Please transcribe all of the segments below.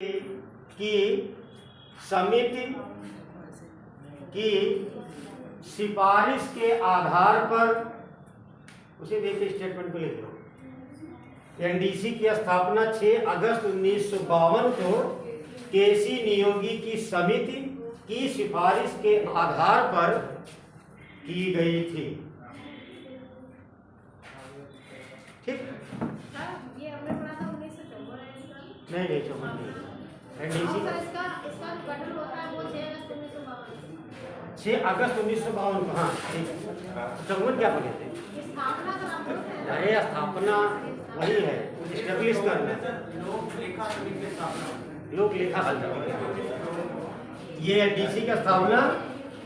की समिति की सिफारिश के आधार पर उसे देखिए स्टेटमेंट को लिख लो। एनडीसी की स्थापना 6 अगस्त 1952 को केसी नियोगी की समिति की सिफारिश के आधार पर की गई थी। ठीक, ये हमने पढ़ा था 1954 नहीं 54 एनडीसी का इसका गठन होता है वो 6 अगस्त 1952 को। हाँ ठीक, 54 क्या पढ़े थे? स्थापना का नाम है। अरे स्थापना वही है, एस्टेब्लिश करना, लोक लेखा समिति। ये एनडीसी का स्थापना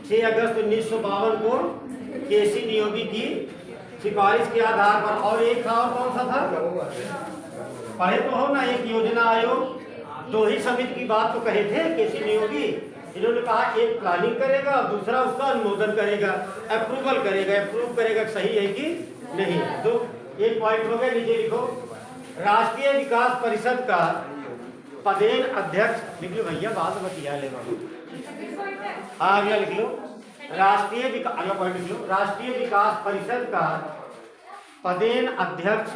6 अगस्त 1952 को केसी नियोगी की सिफारिश के आधार पर। और एक था, और कौन सा था? पढ़े तो हो ना, एक योजना आयोग। दो ही समिति की बात तो कहे थे केसी नियोगी। इन्होंने कहा एक प्लानिंग करेगा, दूसरा उसका अनुमोदन करेगा, अप्रूवल करेगा, अप्रूव करेगा सही है कि नहीं। तो एक पॉइंट हो गया, नीचे लिखो। राष्ट्रीय विकास परिषद का पदेन अध्यक्ष लिख लो भैया, बात बतिया ले बाबू। हाँ अगला लिख लो, राष्ट्रीय विकास, अगला पॉइंट लिख लो। राष्ट्रीय विकास परिषद का पदेन अध्यक्ष,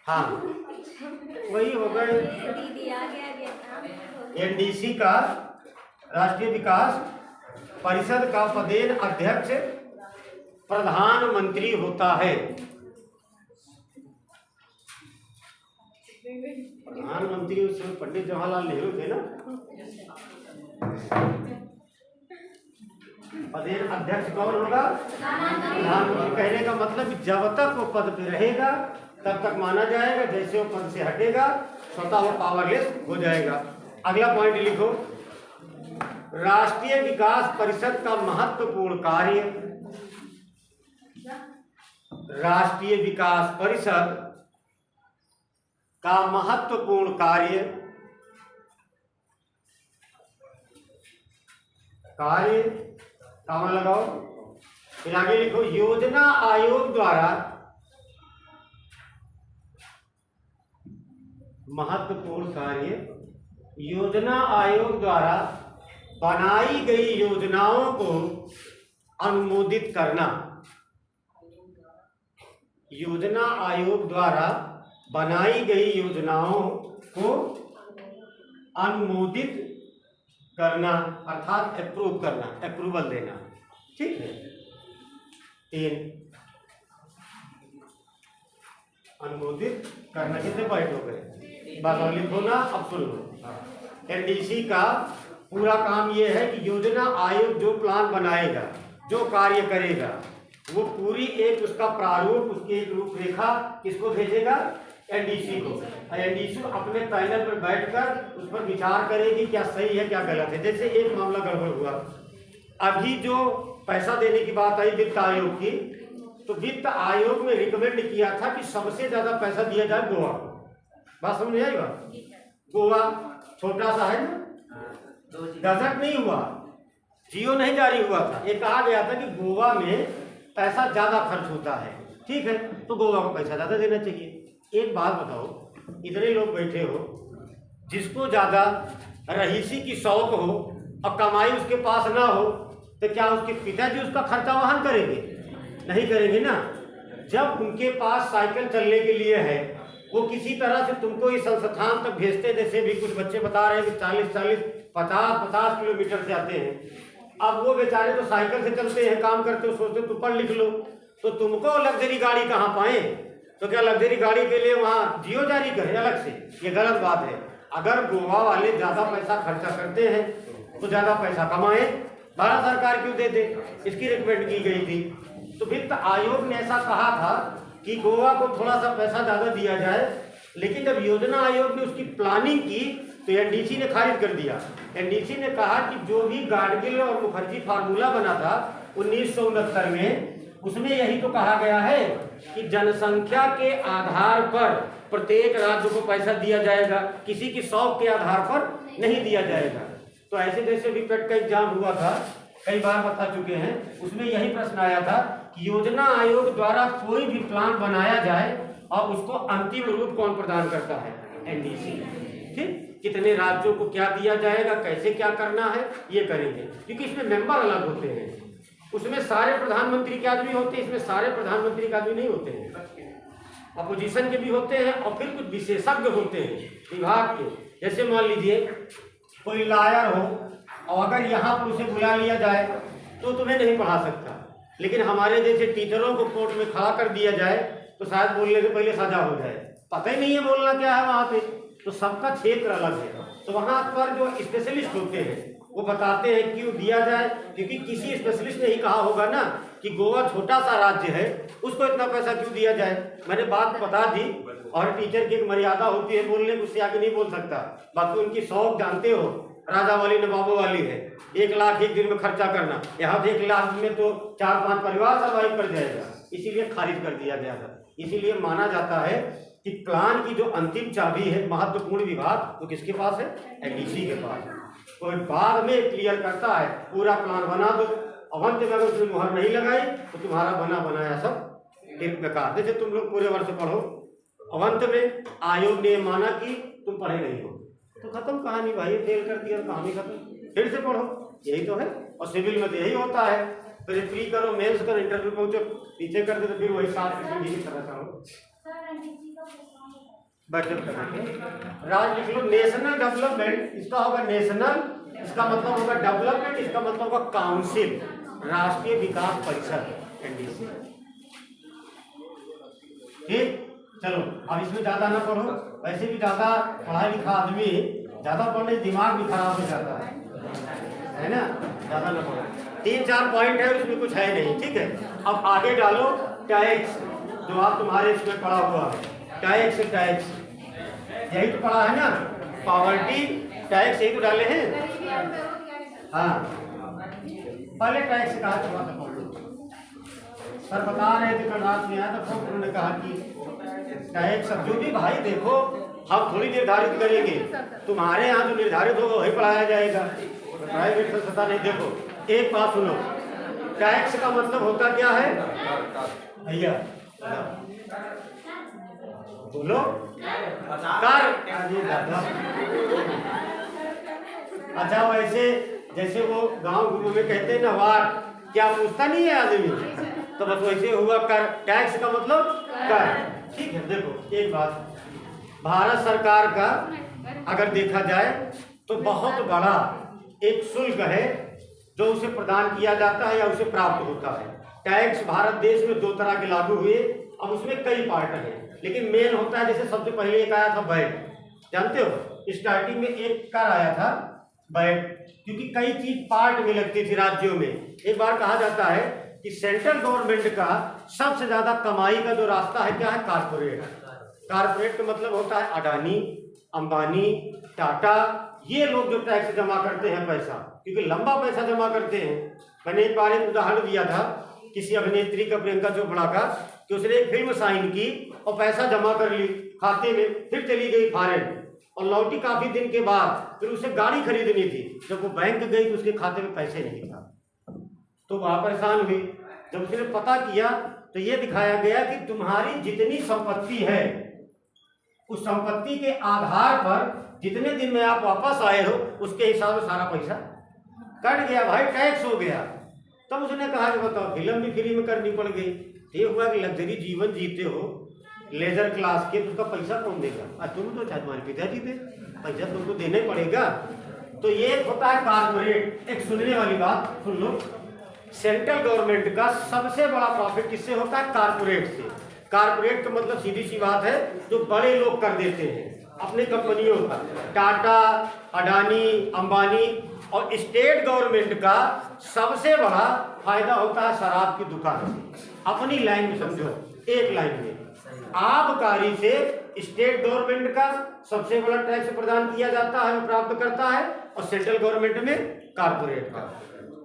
हाँ वही हो गए। एनडीसी का राष्ट्रीय विकास परिषद का पदेन अध्यक्ष प्रधानमंत्री होता है। प्रधानमंत्री उस समय पंडित जवाहरलाल नेहरू थे ना। पदेन अध्यक्ष कौन होगा? प्रधानमंत्री। कहने का मतलब जब तक वो पद पे रहेगा तब तक माना जाएगा, जैसे वो पद से हटेगा स्वतः वो पावरलेस हो जाएगा। अगला पॉइंट लिखो, राष्ट्रीय विकास परिषद का महत्वपूर्ण कार्य। राष्ट्रीय विकास परिषद का महत्वपूर्ण कार्य काम लगाओ। फिर आगे लिखो, योजना आयोग द्वारा महत्वपूर्ण कार्य। योजना आयोग द्वारा बनाई गई योजनाओं को अनुमोदित करना। योजना आयोग द्वारा बनाई गई योजनाओं को अनुमोदित करना अर्थात अप्रूव करना, अप्रूवल देना। ठीक है। 3 अनुमोदित करना। कितने पॉइंट हो गए? बस लिखो ना, अब सुन लो। एनडीसी का पूरा काम ये है कि योजना आयोग जो प्लान बनाएगा, जो कार्य करेगा, वो पूरी एक उसका प्रारूप, उसकी एक रूपरेखा किसको भेजेगा? एनडीसी को। एनडीसी अपने पैनल पर बैठकर उस पर विचार करेगी क्या सही है क्या गलत है। जैसे एक मामला गड़बड़ हुआ, अभी जो पैसा देने की बात आई वित्त आयोग की, तो वित्त आयोग में रिकमेंड किया था कि सबसे ज्यादा पैसा दिया जाए गोवा को। बात समझ में आई? बात गोवा छोटा सा है ना, गजट नहीं हुआ, जियो नहीं जारी हुआ था। ये कहा गया था कि गोवा में पैसा ज्यादा खर्च होता है, ठीक है, तो गोवा को पैसा ज्यादा देना चाहिए। एक बात बताओ, इतने लोग बैठे हो, जिसको ज्यादा रईसी की शौक हो और कमाई उसके पास ना हो, तो क्या उसके पिताजी उसका खर्चा वहन करेंगे? नहीं करेंगे ना। जब उनके पास साइकिल चलने के लिए है, वो किसी तरह से तुमको इस संस्थान तक भेजते, जैसे भी कुछ बच्चे बता रहे हैं कि 40-40, 50-50 किलोमीटर से आते हैं। अब वो बेचारे तो साइकिल से चलते हैं, काम करते हो, सोचते तू पढ़ लिख लो, तो तुमको लग्जरी गाड़ी कहाँ पाए? तो क्या लग्जरी गाड़ी के लिए वहाँ जियो जारी करे अलग से? ये गलत बात है। अगर गोवा वाले ज्यादा पैसा खर्चा करते हैं तो ज्यादा पैसा कमाए, भारत सरकार क्यों दे दे? इसकी रिकमेंड की गई थी। तो वित्त आयोग ने ऐसा कहा था कि गोवा को थोड़ा सा पैसा ज्यादा दिया जाए, लेकिन जब योजना आयोग ने उसकी प्लानिंग की तो एनडीसी ने खारिज कर दिया। एनडीसी ने कहा कि जो भी गाडगिल और मुखर्जी फार्मूला बना था 1969 में, उसमें यही तो कहा गया है कि जनसंख्या के आधार पर प्रत्येक राज्य को पैसा दिया जाएगा, किसी की शौक के आधार पर नहीं दिया जाएगा। तो ऐसे जैसे भी पेट का एग्जाम हुआ था, कई बार बता चुके हैं, उसमें यही प्रश्न आया था कि योजना आयोग द्वारा कोई भी प्लान बनाया जाए और उसको अंतिम रूप कौन प्रदान करता है? एनडीसी। ठीक, कितने राज्यों को क्या दिया जाएगा, कैसे क्या करना है, ये करेंगे। क्योंकि इसमें मेंबर अलग होते हैं, उसमें सारे प्रधानमंत्री के आदमी होते हैं, इसमें सारे प्रधानमंत्री के आदमी नहीं होते हैं, अपोजिशन के भी होते हैं और फिर कुछ विशेषज्ञ होते हैं विभाग के। जैसे मान लीजिए कोई लॉयर हो और अगर यहाँ पर उसे बुला लिया जाए तो तुम्हें नहीं पढ़ा सकता, लेकिन हमारे जैसे टीचरों को कोर्ट में खड़ा कर दिया जाए तो शायद बोलने से पहले सजा हो जाए, पता ही नहीं है बोलना क्या है वहाँ पे। तो सबका क्षेत्र अलग है, तो वहाँ पर जो स्पेशलिस्ट होते हैं वो बताते हैं क्यों दिया जाए। क्योंकि किसी स्पेशलिस्ट ने ही कहा होगा ना कि गोवा छोटा सा राज्य है, उसको इतना पैसा क्यों दिया जाए। मैंने बात बता दी, और टीचर की एक मर्यादा होती है बोलने की, उससे आगे नहीं बोल सकता। बाकी उनकी शौक जानते हो, राजा वाली नवाबों वाली है, 1 लाख एक दिन में खर्चा करना। यहाँ 1 लाख में तो 4-5 परिवार सर्वाइव कर जाएगा, इसीलिए खारिज कर दिया गया था। इसीलिए माना जाता है कि प्लान की जो अंतिम चाबी है, महत्वपूर्ण विभाग, वो किसके पास है? एनडीसी के पास है। कोई बाद में क्लियर करता है, पूरा प्लान बना दो, अवंत में अगर उसने मुहर नहीं लगाई तो तुम्हारा बना बनाया सब एक बेकार। जैसे तुम लोग पूरे वर्ष पढ़ो, अवंत में आयोग ने माना कि तुम पढ़े नहीं हो, तो खत्म कहानी भाई, फेल कर दिया, कहानी खत्म, फिर से पढ़ो, यही तो है। और सिविल में तो यही होता है, फिर प्री करो, मेंस करो, इंटरव्यू पहुंचो, पीछे कर दे तो फिर वही 7 की तरह करो। बजट करेंगे राज लिख लो, नेशनल डेवलपमेंट, इसका होगा नेशनल, इसका मतलब होगा डेवलपमेंट, इसका मतलब होगा काउंसिल, राष्ट्रीय विकास परिषद, एनडीसी। ठीक, चलो अब इसमें ज्यादा ना पढ़ो, वैसे भी ज्यादा पढ़ा लिखा आदमी ज्यादा पढ़ने से दिमाग भी खराब हो जाता है ना, ज्यादा ना पढ़ो। 3-4 पॉइंट है, उसमें कुछ है नहीं, ठीक है। अब आगे डालो टैक्स, जो आप तुम्हारे इसमें पढ़ा हुआ है, टैक्स यही तो पढ़ा है ना, पॉवर्टी टैक्स यही तो डाले हैं। हाँ, पहले टैक्स कहा थोड़ा सा पढ़ लो। सर बता रहे थे कल रात में आया तो उन्होंने कहा कि टैक्स, जो भी भाई देखो हम थोड़ी निर्धारित करेंगे, तुम्हारे यहाँ जो निर्धारित होगा वही पढ़ाया जाएगा, प्राइवेट संस्था नहीं। देखो एक बात सुनो, टैक्स का मतलब होता क्या है भैया, बोलो, कर। अच्छा, वैसे जैसे वो गांव गुरु में कहते हैं ना, वार, क्या पूछता नहीं है आदमी, तो बस वैसे हुआ कर। टैक्स का मतलब कर, ठीक है। देखो एक बात, भारत सरकार का अगर देखा जाए तो बहुत बड़ा एक शुल्क है जो उसे प्रदान किया जाता है या उसे प्राप्त होता है। टैक्स भारत देश में 2 तरह के लागू हुए, अब उसमें कई पार्ट हैं, लेकिन मेन होता है, जैसे सबसे पहले एक आया था वैट, जानते हो स्टार्टिंग में एक कर आया था वैट, क्योंकि कई चीज पार्ट में लगती थी राज्यों में। एक बार कहा जाता है कि सेंट्रल गवर्नमेंट का सबसे ज्यादा कमाई का जो रास्ता है क्या है? कारपोरेट। कारपोरेट का मतलब होता है अडानी, अंबानी, टाटा, ये लोग जो टैक्स जमा करते हैं पैसा, क्योंकि लंबा पैसा जमा करते हैं। मैंने एक बार एक उदाहरण दिया था किसी अभिनेत्री का, प्रियंका चोपड़ा का, कि उसने एक फिल्म साइन की और पैसा जमा कर ली खाते में, फिर चली गई फॉरेन और लौटी काफी दिन के बाद। फिर उसे गाड़ी खरीदनी थी, जब वो बैंक गई तो उसके खाते में पैसे नहीं था, तो वह परेशान हुई। जब उसने पता किया तो ये दिखाया गया कि तुम्हारी जितनी संपत्ति है उस संपत्ति के आधार पर जितने दिन में आप वापस आए हो उसके हिसाब से सारा पैसा कट गया भाई, टैक्स हो गया। तब उसने कहा कि बताओ, फिल्म भी फ्री में करनी पड़ गई। ये हुआ कि लग्जरी जीवन जीते हो लेजर क्लास के, तो उसका पैसा कौन देगा? तुम तो चाहे तुम्हारे पिताजी थे, पैसा तुमको देना ही पड़ेगा। तो ये होता है कारपोरेट। एक सुनने वाली बात सुन लो, सेंट्रल गवर्नमेंट का सबसे बड़ा प्रॉफिट किससे होता है? कारपोरेट से। कारपोरेट का मतलब सीधी सी बात है, जो बड़े लोग कर देते हैं अपनी कंपनियों का, टाटा, अडानी, अंबानी। और स्टेट गवर्नमेंट का सबसे बड़ा फायदा होता है शराब की दुकान से। अपनी लाइन में समझो, एक लाइन में आबकारी से स्टेट गवर्नमेंट का सबसे बड़ा टैक्स प्रदान किया जाता है, प्राप्त करता है, और सेंट्रल गवर्नमेंट में कारपोरेट का।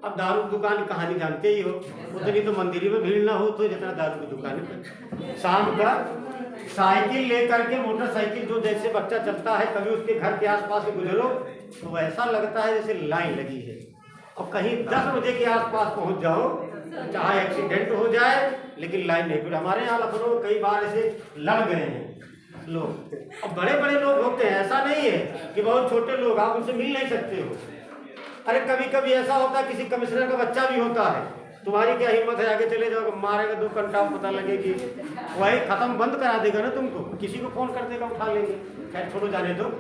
अब दारू की दुकान की कहानी जानते ही हो, उतनी तो मंदिर में भीड़ ना हो तो जितना दारू की दुकान पर। शाम का साइकिल लेकर के, मोटरसाइकिल जो जैसे बच्चा चलता है, कभी उसके घर के आसपास से गुजरो तो ऐसा लगता है जैसे लाइन लगी है। और कहीं 10 बजे के आसपास पहुंच जाओ, चाहे एक्सीडेंट हो जाए लेकिन लाइन नहीं। फिर हमारे यहाँ लखनऊ कई बार ऐसे लड़ गए हैं, लोग, और बड़े बड़े लोग होते हैं, ऐसा नहीं है कि बहुत छोटे लोग आप उनसे मिल नहीं सकते हो। अरे कभी कभी ऐसा होता है किसी कमिश्नर का बच्चा भी होता है, तुम्हारी क्या हिम्मत है आगे चले जाओ, मारेगा 2 घंटा पता लगेगी, वही खत्म बंद करा देगा ना तुमको, किसी को फोन कर देगा उठा लेंगे। खैर छोड़ो जाने दो।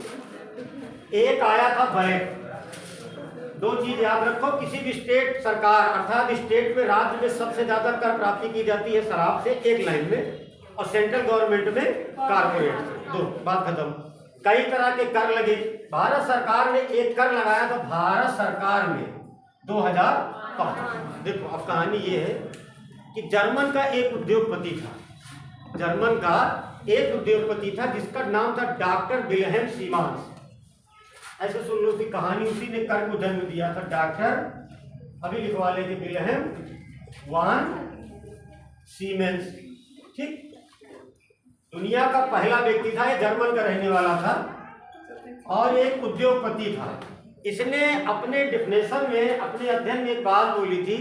एक आया था बैट। 2 चीज याद रखो, किसी भी स्टेट सरकार अर्थात स्टेट में राज्य में सबसे ज्यादा कर प्राप्ति की जाती है शराब से, एक लाइन में, और सेंट्रल गवर्नमेंट में कारपोरेट से। 2 बात खत्म। कई तरह के कर लगे। भारत सरकार ने एक कर लगाया था भारत सरकार में 2005। देखो अब कहानी ये है कि जर्मन का एक उद्योगपति था, जर्मन का एक उद्योगपति था जिसका नाम था डॉक्टर विल्हेम सीमांस। ऐसे सुन लो, उसकी कहानी, उसी ने कर को जन्म दिया था। डॉक्टर अभी लिखवा लेते, विल्हेम वान सीमेंस। ठीक, दुनिया का पहला व्यक्ति था, ये जर्मन का रहने वाला था और एक उद्योगपति था। इसने अपने डिफिनेशन में, अपने अध्ययन में एक बात बोली थी,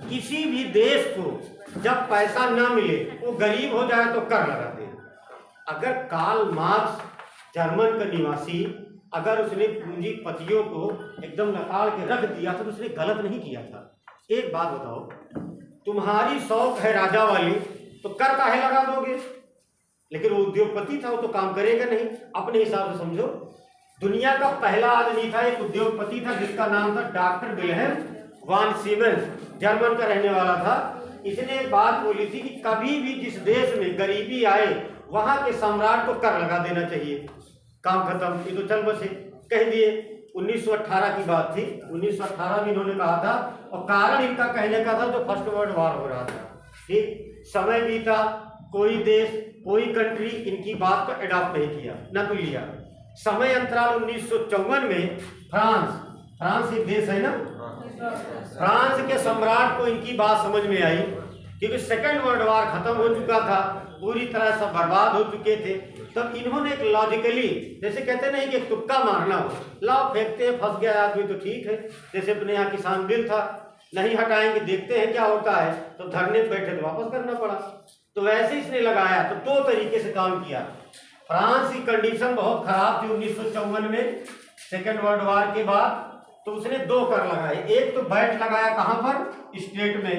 किसी भी देश को जब पैसा ना मिले, वो गरीब हो जाए तो कर लगा दे। अगर कार्ल मार्क्स जर्मन का निवासी, अगर उसने पूंजीपतियों को एकदम नकाल के रख दिया तो उसने गलत नहीं किया था। एक बात बताओ, तुम्हारी शौक है राजा वाली तो कर काहे लगा दोगे? लेकिन वो उद्योगपति था, वो तो काम करेगा नहीं, अपने हिसाब से समझो। दुनिया का पहला आदमी था, एक उद्योगपति था जिसका नाम था डॉक्टर विल्हेम वान सीमेंस, जर्मन का रहने वाला था। इसने एक बात बोली थी कि कभी भी जिस देश में गरीबी आए वहां के सम्राट को कर लगा देना चाहिए, काम खत्म। ये तो चल बसे कह दिए। 1918 की बात थी, 1918 में इन्होंने कहा था, और कारण इनका कहने का था जो फर्स्ट वर्ल्ड वॉर हो रहा था। ठीक, समय बीता, कोई देश, कोई कंट्री इनकी बात को एडॉप्ट नहीं किया, न तो लिया। समय अंतराल 1954 में फ्रांस एक देश है ना, फ्रांस के सम्राट को इनकी बात समझ में आई, क्योंकि सेकेंड वर्ल्ड वॉर खत्म हो चुका था, पूरी तरह से बर्बाद हो चुके थे। तब इन्होंने एक लॉजिकली, जैसे कहते नहीं कि एक तुक्का मारना हो, लाओ फेंकते हैं, फंस गया आदमी तो ठीक है। जैसे अपने यहाँ किसान बिल था, नहीं हटाएंगे, देखते हैं क्या होता है, तो धरने बैठे तो वापस करना पड़ा। तो वैसे इसने लगाया, तो 2 तरीके से काम किया। फ्रांस की कंडीशन बहुत खराब थी 1954 में, सेकेंड वर्ल्ड वॉर के बाद, तो उसने 2 कर लगाए। एक तो बैट लगाया कहां पर, स्टेट में,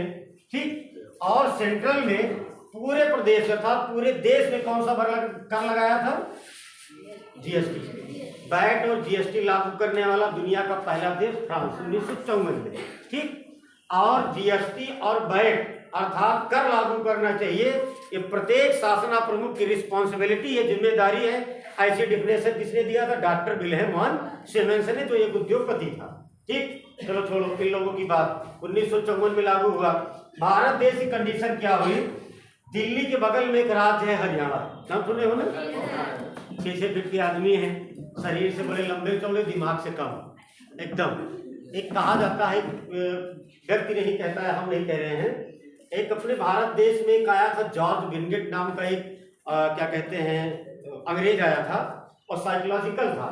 ठीक, और सेंट्रल में पूरे प्रदेश में था। पूरे देश में कौन सा कर लगाया था, जीएसटी। बैट और जीएसटी लागू करने वाला दुनिया का पहला देश फ्रांस 1954 में। ठीक, और जीएसटी और बैट अर्थात कर लागू करना चाहिए, ये प्रत्येक शासना प्रमुख की रिस्पॉन्सिबिलिटी है, जिम्मेदारी है। ऐसी डिफिनेशन किसने दिया था, डॉक्टर विल्हेम वान सीमेंस ने, जो एक उद्योगपति था। ठीक, चलो छोड़ो इन लोगों की बात। 1954 में लागू हुआ। भारत देश की कंडीशन क्या हुई, दिल्ली के बगल में एक राज्य है हरियाणा, नाम सुने हो ना, 6 फीट के आदमी है, शरीर से बड़े लंबे चौड़े, दिमाग से कम एकदम। एक कहा जाता है, व्यक्ति नहीं कहता है, हम नहीं कह रहे हैं, एक अपने भारत देश में एक आया था जॉर्ज विनगेट नाम का एक क्या कहते हैं अंग्रेज आया था, और साइकोलॉजिकल था।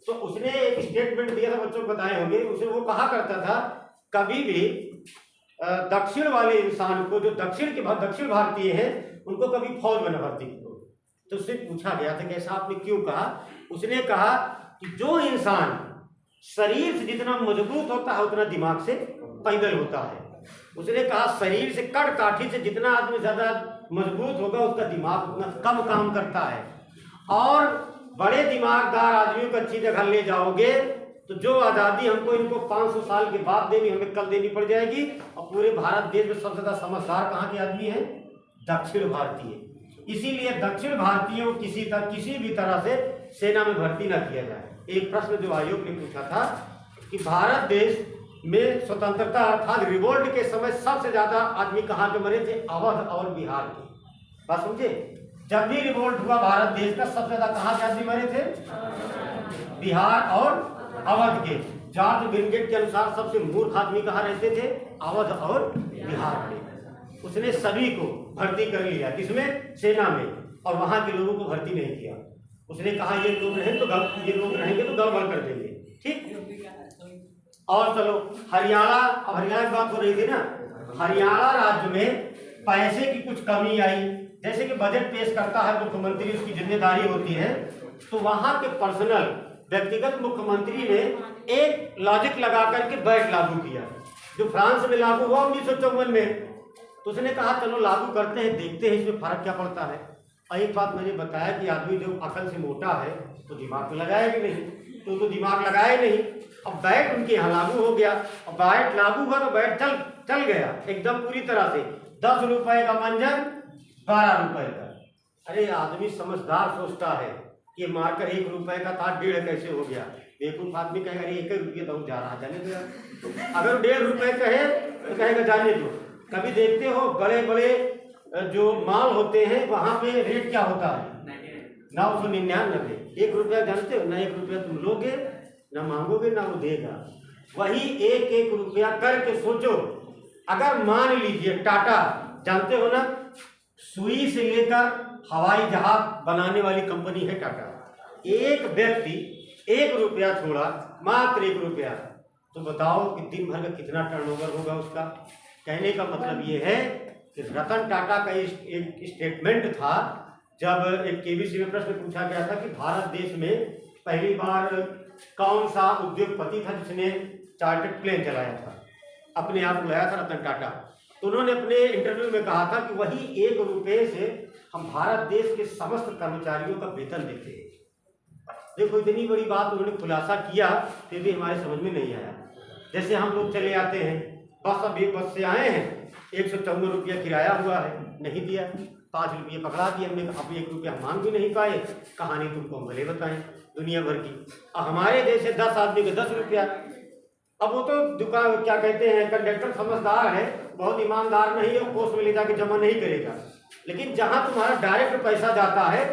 तो उसने एक स्टेटमेंट दिया था, बच्चों को बताए होंगे। उसे वो कहा करता था, कभी भी दक्षिण वाले इंसान को, जो दक्षिण भारतीय हैं, उनको कभी फौज में न भर्ती करो। तो उससे पूछा गया था कि ऐसा आपने क्यों कहा? उसने कहा कि जो इंसान शरीर से जितना मजबूत होता है उतना दिमाग से पैदल होता है। उसने कहा शरीर से कड़ काठी से जितना आदमी ज्यादा मजबूत होगा उसका दिमाग उतना कम काम करता है। और बड़े दिमागदार आदमियों को अच्छी जगह ले जाओगे तो जो आज़ादी हमको इनको 500 साल के बाद देनी, हमें कल देनी पड़ जाएगी। और पूरे भारत देश में सबसे ज्यादा समझदार कहाँ के आदमी हैं? दक्षिण भारतीय। इसीलिए दक्षिण भारतीयों को किसी भी तरह से सेना में भर्ती न किया जाए। एक प्रश्न जो आयोग ने पूछा था कि भारत देश में स्वतंत्रता अर्थात रिवोल्ट के समय सबसे ज्यादा आदमी कहाँ के मरे थे? अवध और बिहार के। बात समझे? जब भी रिवोल्ट हुआ भारत देश का, सबसे ज्यादा कहाँ के आदमी मरे थे? बिहार और अवध के। जॉर्ज विनगेट के अनुसार सबसे मूर्ख आदमी कहाँ रहते थे? अवध और बिहार में। उसने सभी को भर्ती कर लिया, किसमें? सेना में, और वहां के लोगों को भर्ती नहीं किया। उसने कहा ये लोग रहेंगे तो गड़बड़ कर देंगे। ठीक, और चलो हरियाणा, अब हरियाणा की बात हो रही थी ना, हरियाणा राज्य में पैसे की कुछ कमी आई। जैसे कि बजट पेश करता है मुख्यमंत्री, उसकी जिम्मेदारी होती है, तो वहां के पर्सनल व्यक्तिगत मुख्यमंत्री ने एक लॉजिक लगा करके वैट लागू किया, जो फ्रांस में लागू हुआ 1954 में। तो उसने कहा चलो लागू करते हैं, देखते हैं इसमें फर्क क्या पड़ता है। और एक बात मैंने बताया कि आदमी जो अकल से मोटा है तो दिमाग में लगाया कि नहीं, तो दिमाग लगाया नहीं। अब वैट उनके यहाँ लागू हो गया, और वैट लागू हुआ तो वैट चल गया एकदम पूरी तरह से। 10 रुपए का मंजन 12 रुपए का। अरे आदमी समझदार सोचता है कि मार्कर 1 रुपए का था 1.5 कैसे हो गया। बेवकूफ आदमी कहेगा अरे 1 रुपये बहुत जा रहा, जाने दो। अगर 1.5 रुपए कहे तो कहेगा जाने दो। कभी देखते हो बड़े बड़े जो माल होते हैं वहां पे रेट क्या होता है? 999। 1 रुपया जानते हो ना? 1 रुपया तुम लोगे ना, मांगोगे ना वो देगा। वही 1-1 रुपया करके सोचो। अगर मान लीजिए टाटा, जानते हो ना, सुई से लेकर हवाई जहाज बनाने वाली कंपनी है टाटा। एक व्यक्ति 1 रुपया छोड़ा, मात्र 1 रुपया, तो बताओ कि दिन भर का कितना टर्नओवर होगा उसका। कहने का मतलब ये है कि रतन टाटा का एक स्टेटमेंट था, जब एक केबीसी में प्रश्न पूछा गया था कि भारत देश में पहली बार कौन सा उद्योगपति था जिसने चार्टर्ड प्लेन चलाया था, अपने आप बुलाया था रतन टाटा। तो उन्होंने अपने इंटरव्यू में कहा था कि वही 1 रुपये से हम भारत देश के समस्त कर्मचारियों का वेतन देते हैं। देखो इतनी बड़ी बात उन्होंने खुलासा किया, फिर भी हमारे समझ में नहीं आया। जैसे हम लोग चले आते हैं, बस अब एक बस से आए हैं, 154 रुपया किराया हुआ है, नहीं दिया, 5 रुपये पकड़ा दिए हमने। अब 1 रुपया मांग भी नहीं पाए। कहानी तुमको हम भले बताएं दुनिया भर की। अब हमारे जैसे 10 आदमी के 10 रुपया। अब वो तो दुकान क्या कहते हैं, कंडक्टर समझदार है, बहुत ईमानदार नहीं है, पोस्ट में ले जाके जमा नहीं करेगा। लेकिन जहां तुम्हारा डायरेक्ट पैसा जाता है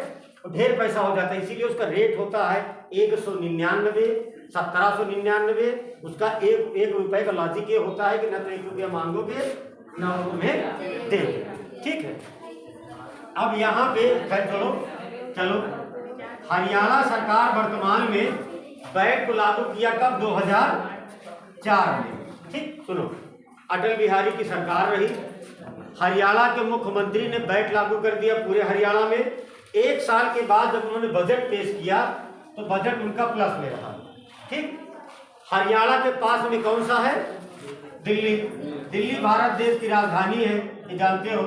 तो ढेर पैसा हो जाता है, इसीलिए उसका रेट होता है 199, 1799। उसका 1 रुपए का लॉजिक ये होता है कि ना तो 1 रुपया मांगोगे ना वो तुम्हें देंगे। ठीक है। अब यहाँ पे चलो हरियाणा सरकार वर्तमान में वैट को लागू किया कब? 2004 में। ठीक, सुनो, अटल बिहारी की सरकार रही, हरियाणा के मुख्यमंत्री ने वैट लागू कर दिया पूरे हरियाणा में। 1 साल के बाद जब उन्होंने बजट पेश किया तो बजट उनका प्लस में रहा। ठीक, हरियाणा के पास में कौन सा है? दिल्ली। दिल्ली भारत देश की राजधानी है, ये जानते हो।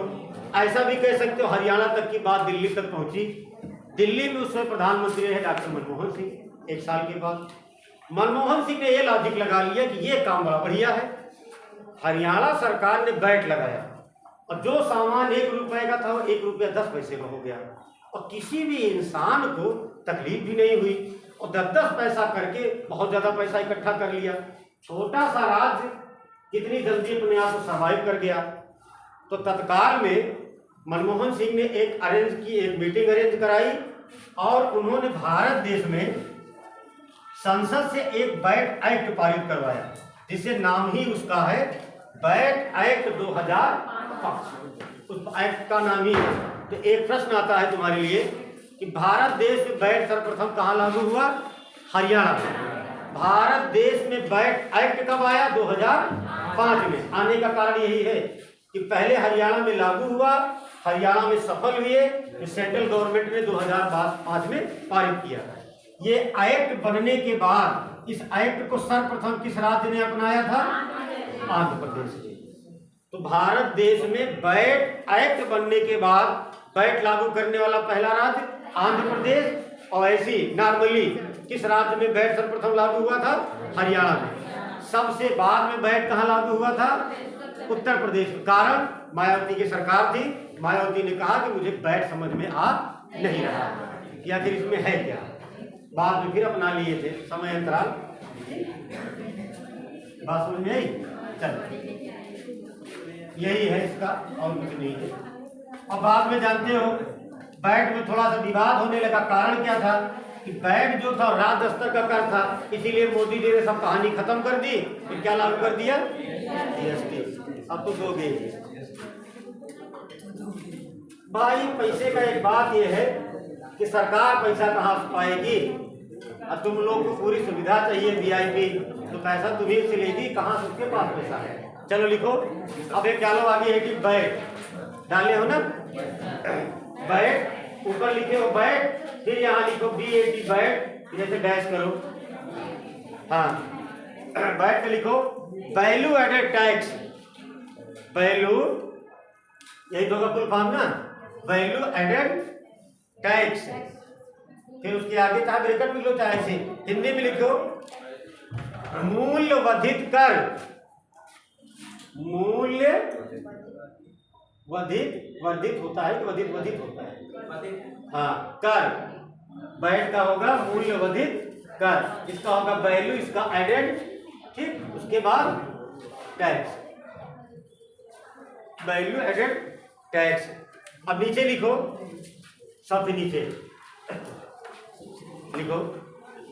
ऐसा भी कह सकते हो हरियाणा तक की बात दिल्ली तक पहुंची। दिल्ली में उस समय प्रधानमंत्री रहे डॉक्टर मनमोहन सिंह। 1 साल के बाद मनमोहन सिंह ने ये लॉजिक लगा लिया कि ये काम बड़ा बढ़िया है। हरियाणा सरकार ने वैट लगाया और जो सामान 1 रुपए का था वो 1 रुपया 10 पैसे का हो गया, और किसी भी इंसान को तकलीफ भी नहीं हुई, और 10-10 पैसा करके बहुत ज्यादा पैसा इकट्ठा कर लिया। छोटा सा राज्य कितनी जल्दी अपने आप को सर्वाइव कर गया। तो तत्काल में मनमोहन सिंह ने एक मीटिंग अरेंज कराई, और उन्होंने भारत देश में संसद से एक वैट एक्ट पारित करवाया, जिसे नाम ही उसका है वैट एक्ट 2005। उस एक्ट का नाम ही है। तो एक प्रश्न आता है तुम्हारे लिए कि भारत देश में वैट सर्वप्रथम कहाँ लागू हुआ? हरियाणा में। भारत देश में वैट एक्ट कब आया? 2005 में। आने का कारण यही है कि पहले हरियाणा में लागू हुआ, हरियाणा में सफल हुए, तो सेंट्रल गवर्नमेंट ने 2005 में पारित किया। ये एक्ट बनने के बाद इस एक्ट को सर्वप्रथम किस राज्य ने अपनाया था? आंध्र प्रदेश ने। तो भारत देश में वैट एक्ट बनने के बाद वैट लागू करने वाला पहला राज्य आंध्र प्रदेश। और ऐसी नॉर्मली किस राज्य में वैट सर्वप्रथम लागू हुआ था? हरियाणा में। सबसे बाद में वैट कहाँ लागू हुआ था? उत्तर प्रदेश। कारण मायावती की सरकार थी, मायावती ने कहा कि मुझे वैट समझ में आ नहीं रहा कि आखिर इसमें है क्या। बाद में फिर अपना लिए थे समय अंतराल। बात समझ में आई? चल, यही है इसका, और कुछ नहीं है। अब बाद में जानते हो वैट में थोड़ा सा विवाद होने लगा। कारण क्या था कि वैट जो था राज्य स्तर का कर था, इसीलिए मोदी जी ने सब कहानी खत्म कर दी। फिर क्या लागू कर दिया? जीएसटी। अब तो दोगे भाई। पैसे का एक बात यह है कि सरकार पैसा कहाँ से पाएगी? और तुम लोग को पूरी सुविधा चाहिए वीआईपी, तो पैसा तुम्ही से लेगी, कहाँ से उसके पास पैसा है? चलो लिखो। अब एक चलो आगे है कि वैट डाले हो ना, बैट ऊपर लिखे हो बैट, फिर यहाँ लिखो BAT बैट, जैसे डैश करो। हाँ, बैट पे लिखो वैल्यू एडेड टैक्स, वैल्यू यही तो होगा फुल फॉर्म ना, वैल्यू एडेड टैक्स। फिर उसके आगे चाहे ब्रैकेट में लिखो चाहे से हिंदी में लिखो मूल्य वर्धित कर, मूल्य वर्धित होता है कि वर्धित होता है? हाँ, कर, बैट का होगा मूल्य वर्धित कर, इसका होगा वैल्यू, इसका एडेड, ठीक, उसके बाद टैक्स, वैल्यू एडेड टैक्स। अब नीचे लिखो, सबसे नीचे लिखो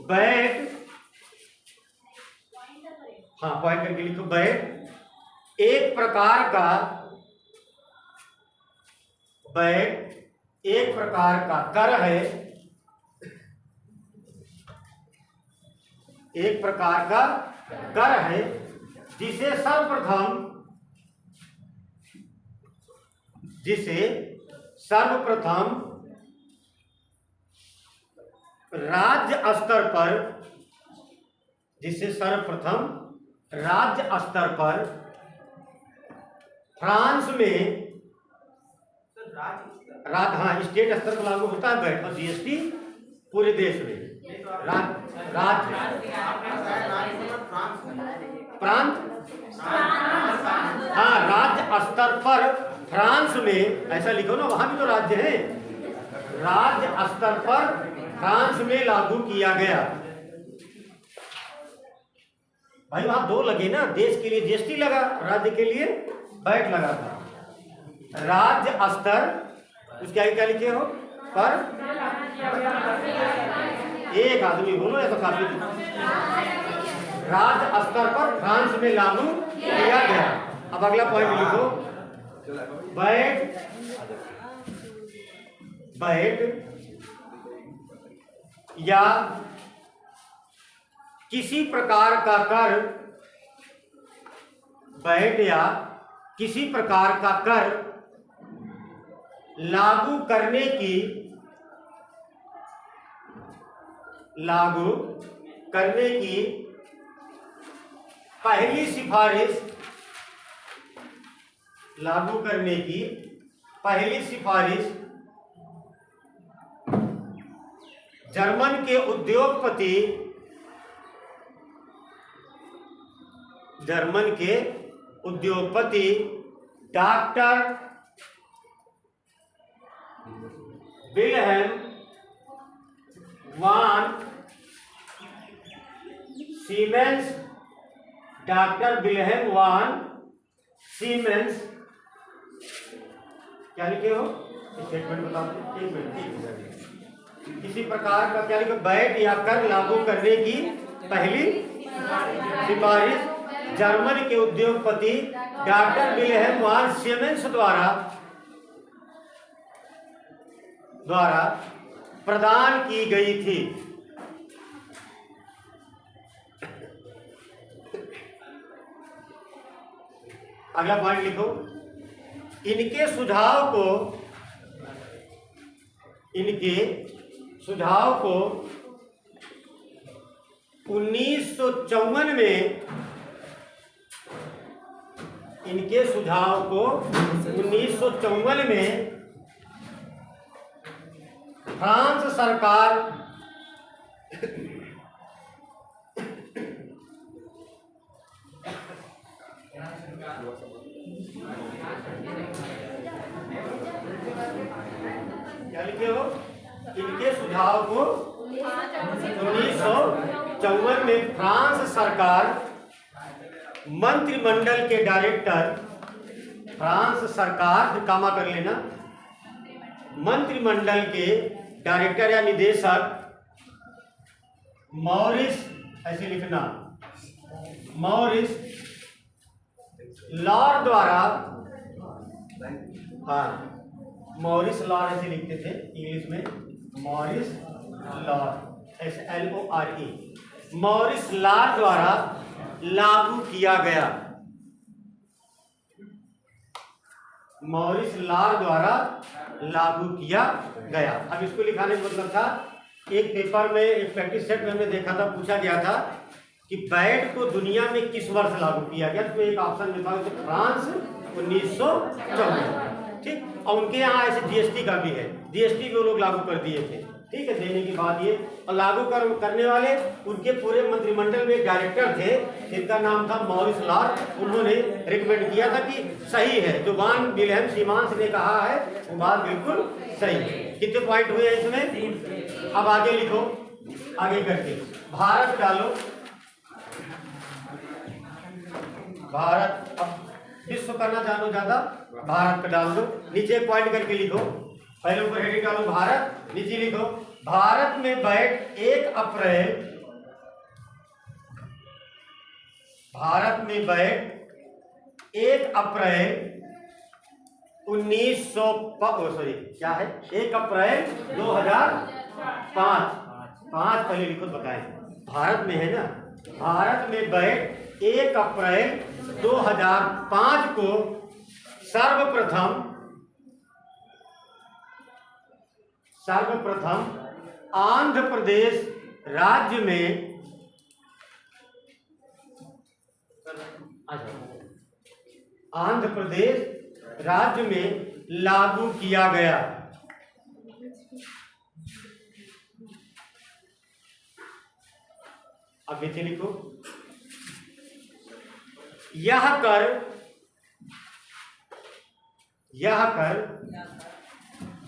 बैट, हाँ पॉइंट करके लिखो बैट एक प्रकार का, बैट एक प्रकार का कर है, एक प्रकार का कर है जिसे सर्वप्रथम राज्य स्तर पर, जिसे सर्वप्रथम राज्य स्तर पर फ्रांस में, हाँ स्टेट स्तर पर लागू होता है बैट, और GST पूरे देश में प्रांत, हाँ राज्य स्तर पर फ्रांस में, ऐसा लिखो ना, वहां भी तो राज्य है, राज्य स्तर पर फ्रांस में लागू किया गया। भाई वहां दो लगे ना, देश के लिए GST लगा, राज्य के लिए बैट लगा था। राज्य स्तर, उसके आगे क्या लिखे हो, पर एक आदमी बोलो या तो काफी, राज्य स्तर पर फ्रांस में लागू किया गया। अब अगला पॉइंट लिखो बैट या किसी प्रकार का कर, बैट या किसी प्रकार का कर लागू करने की पहली सिफारिश, लागू करने की पहली सिफारिश जर्मन के उद्योगपति डॉक्टर विल्हेम वान सीमेंस, डॉक्टर विल्हेम वान सीमेंस, क्या लिखे हो स्टेटमेंट बताओ, एक मिनट, किसी प्रकार का क्या लिखो, बैट या कर लागू करने की पहली सिफारिश जर्मन के उद्योगपति डॉक्टर विल्हेम वान सीमेंस द्वारा प्रदान की गई थी। अगला पॉइंट लिखो, इनके सुझाव को 1954 में, इनके सुझाव को 1954 में फ्रांस सरकार क्या लिखे हो, इनके सुझाव को 1954 में फ्रांस सरकार मंत्रिमंडल के डायरेक्टर, फ्रांस सरकार फिर कामा कर लेना, मंत्रिमंडल के डायरेक्टर या निदेशक मॉरिस, ऐसे लिखना, मॉरिस लॉर द्वारा, हाँ मॉरिस लॉर ऐसे लिखते थे इंग्लिश में, Maurice Laure, SLORE, Maurice Laure द्वारा लागू किया गया। मॉरिस लार द्वारा लागू किया गया। अब इसको लिखाने का मतलब था, एक पेपर में, एक प्रैक्टिस सेट में हमने देखा था, पूछा गया था कि वैट को दुनिया में किस वर्ष लागू किया गया, तो एक ऑप्शन में था फ्रांस 1954, ठीक। और उनके यहाँ ऐसे जीएसटी का भी है, जीएसटी भी वो लोग लागू कर दिए थे, ठीक है। देने के बाद ये और लागू करने वाले उनके पूरे मंत्रिमंडल में एक डायरेक्टर थे जिनका नाम था मॉरिस लार। उन्होंने रिकमेंड किया था कि सही है, जो वान विल्हेम सीमांस ने कहा है वो बात बिल्कुल सही है। कितने पॉइंट हुए हैं इसमें? अब आगे लिखो, आगे करके भारत डालो, भारत। अब विश्व करना जानो ज्यादा, भारत पे डाल दो, नीचे एक पॉइंट करके लिखो, पहले ऊपर हेडिंग डालो भारत, नीचे लिखो भारत में वैट 1 अप्रैल, भारत में वैट 1 अप्रैल 1900 सॉरी क्या है 1 अप्रैल 2005, 5 पहले लिखो बताएं, भारत में है ना, भारत में वैट 1 अप्रैल 2005 को सर्वप्रथम आंध्र प्रदेश राज्य में आंध्र प्रदेश राज्य में लागू किया गया। अब नीचे लिखो, यह कर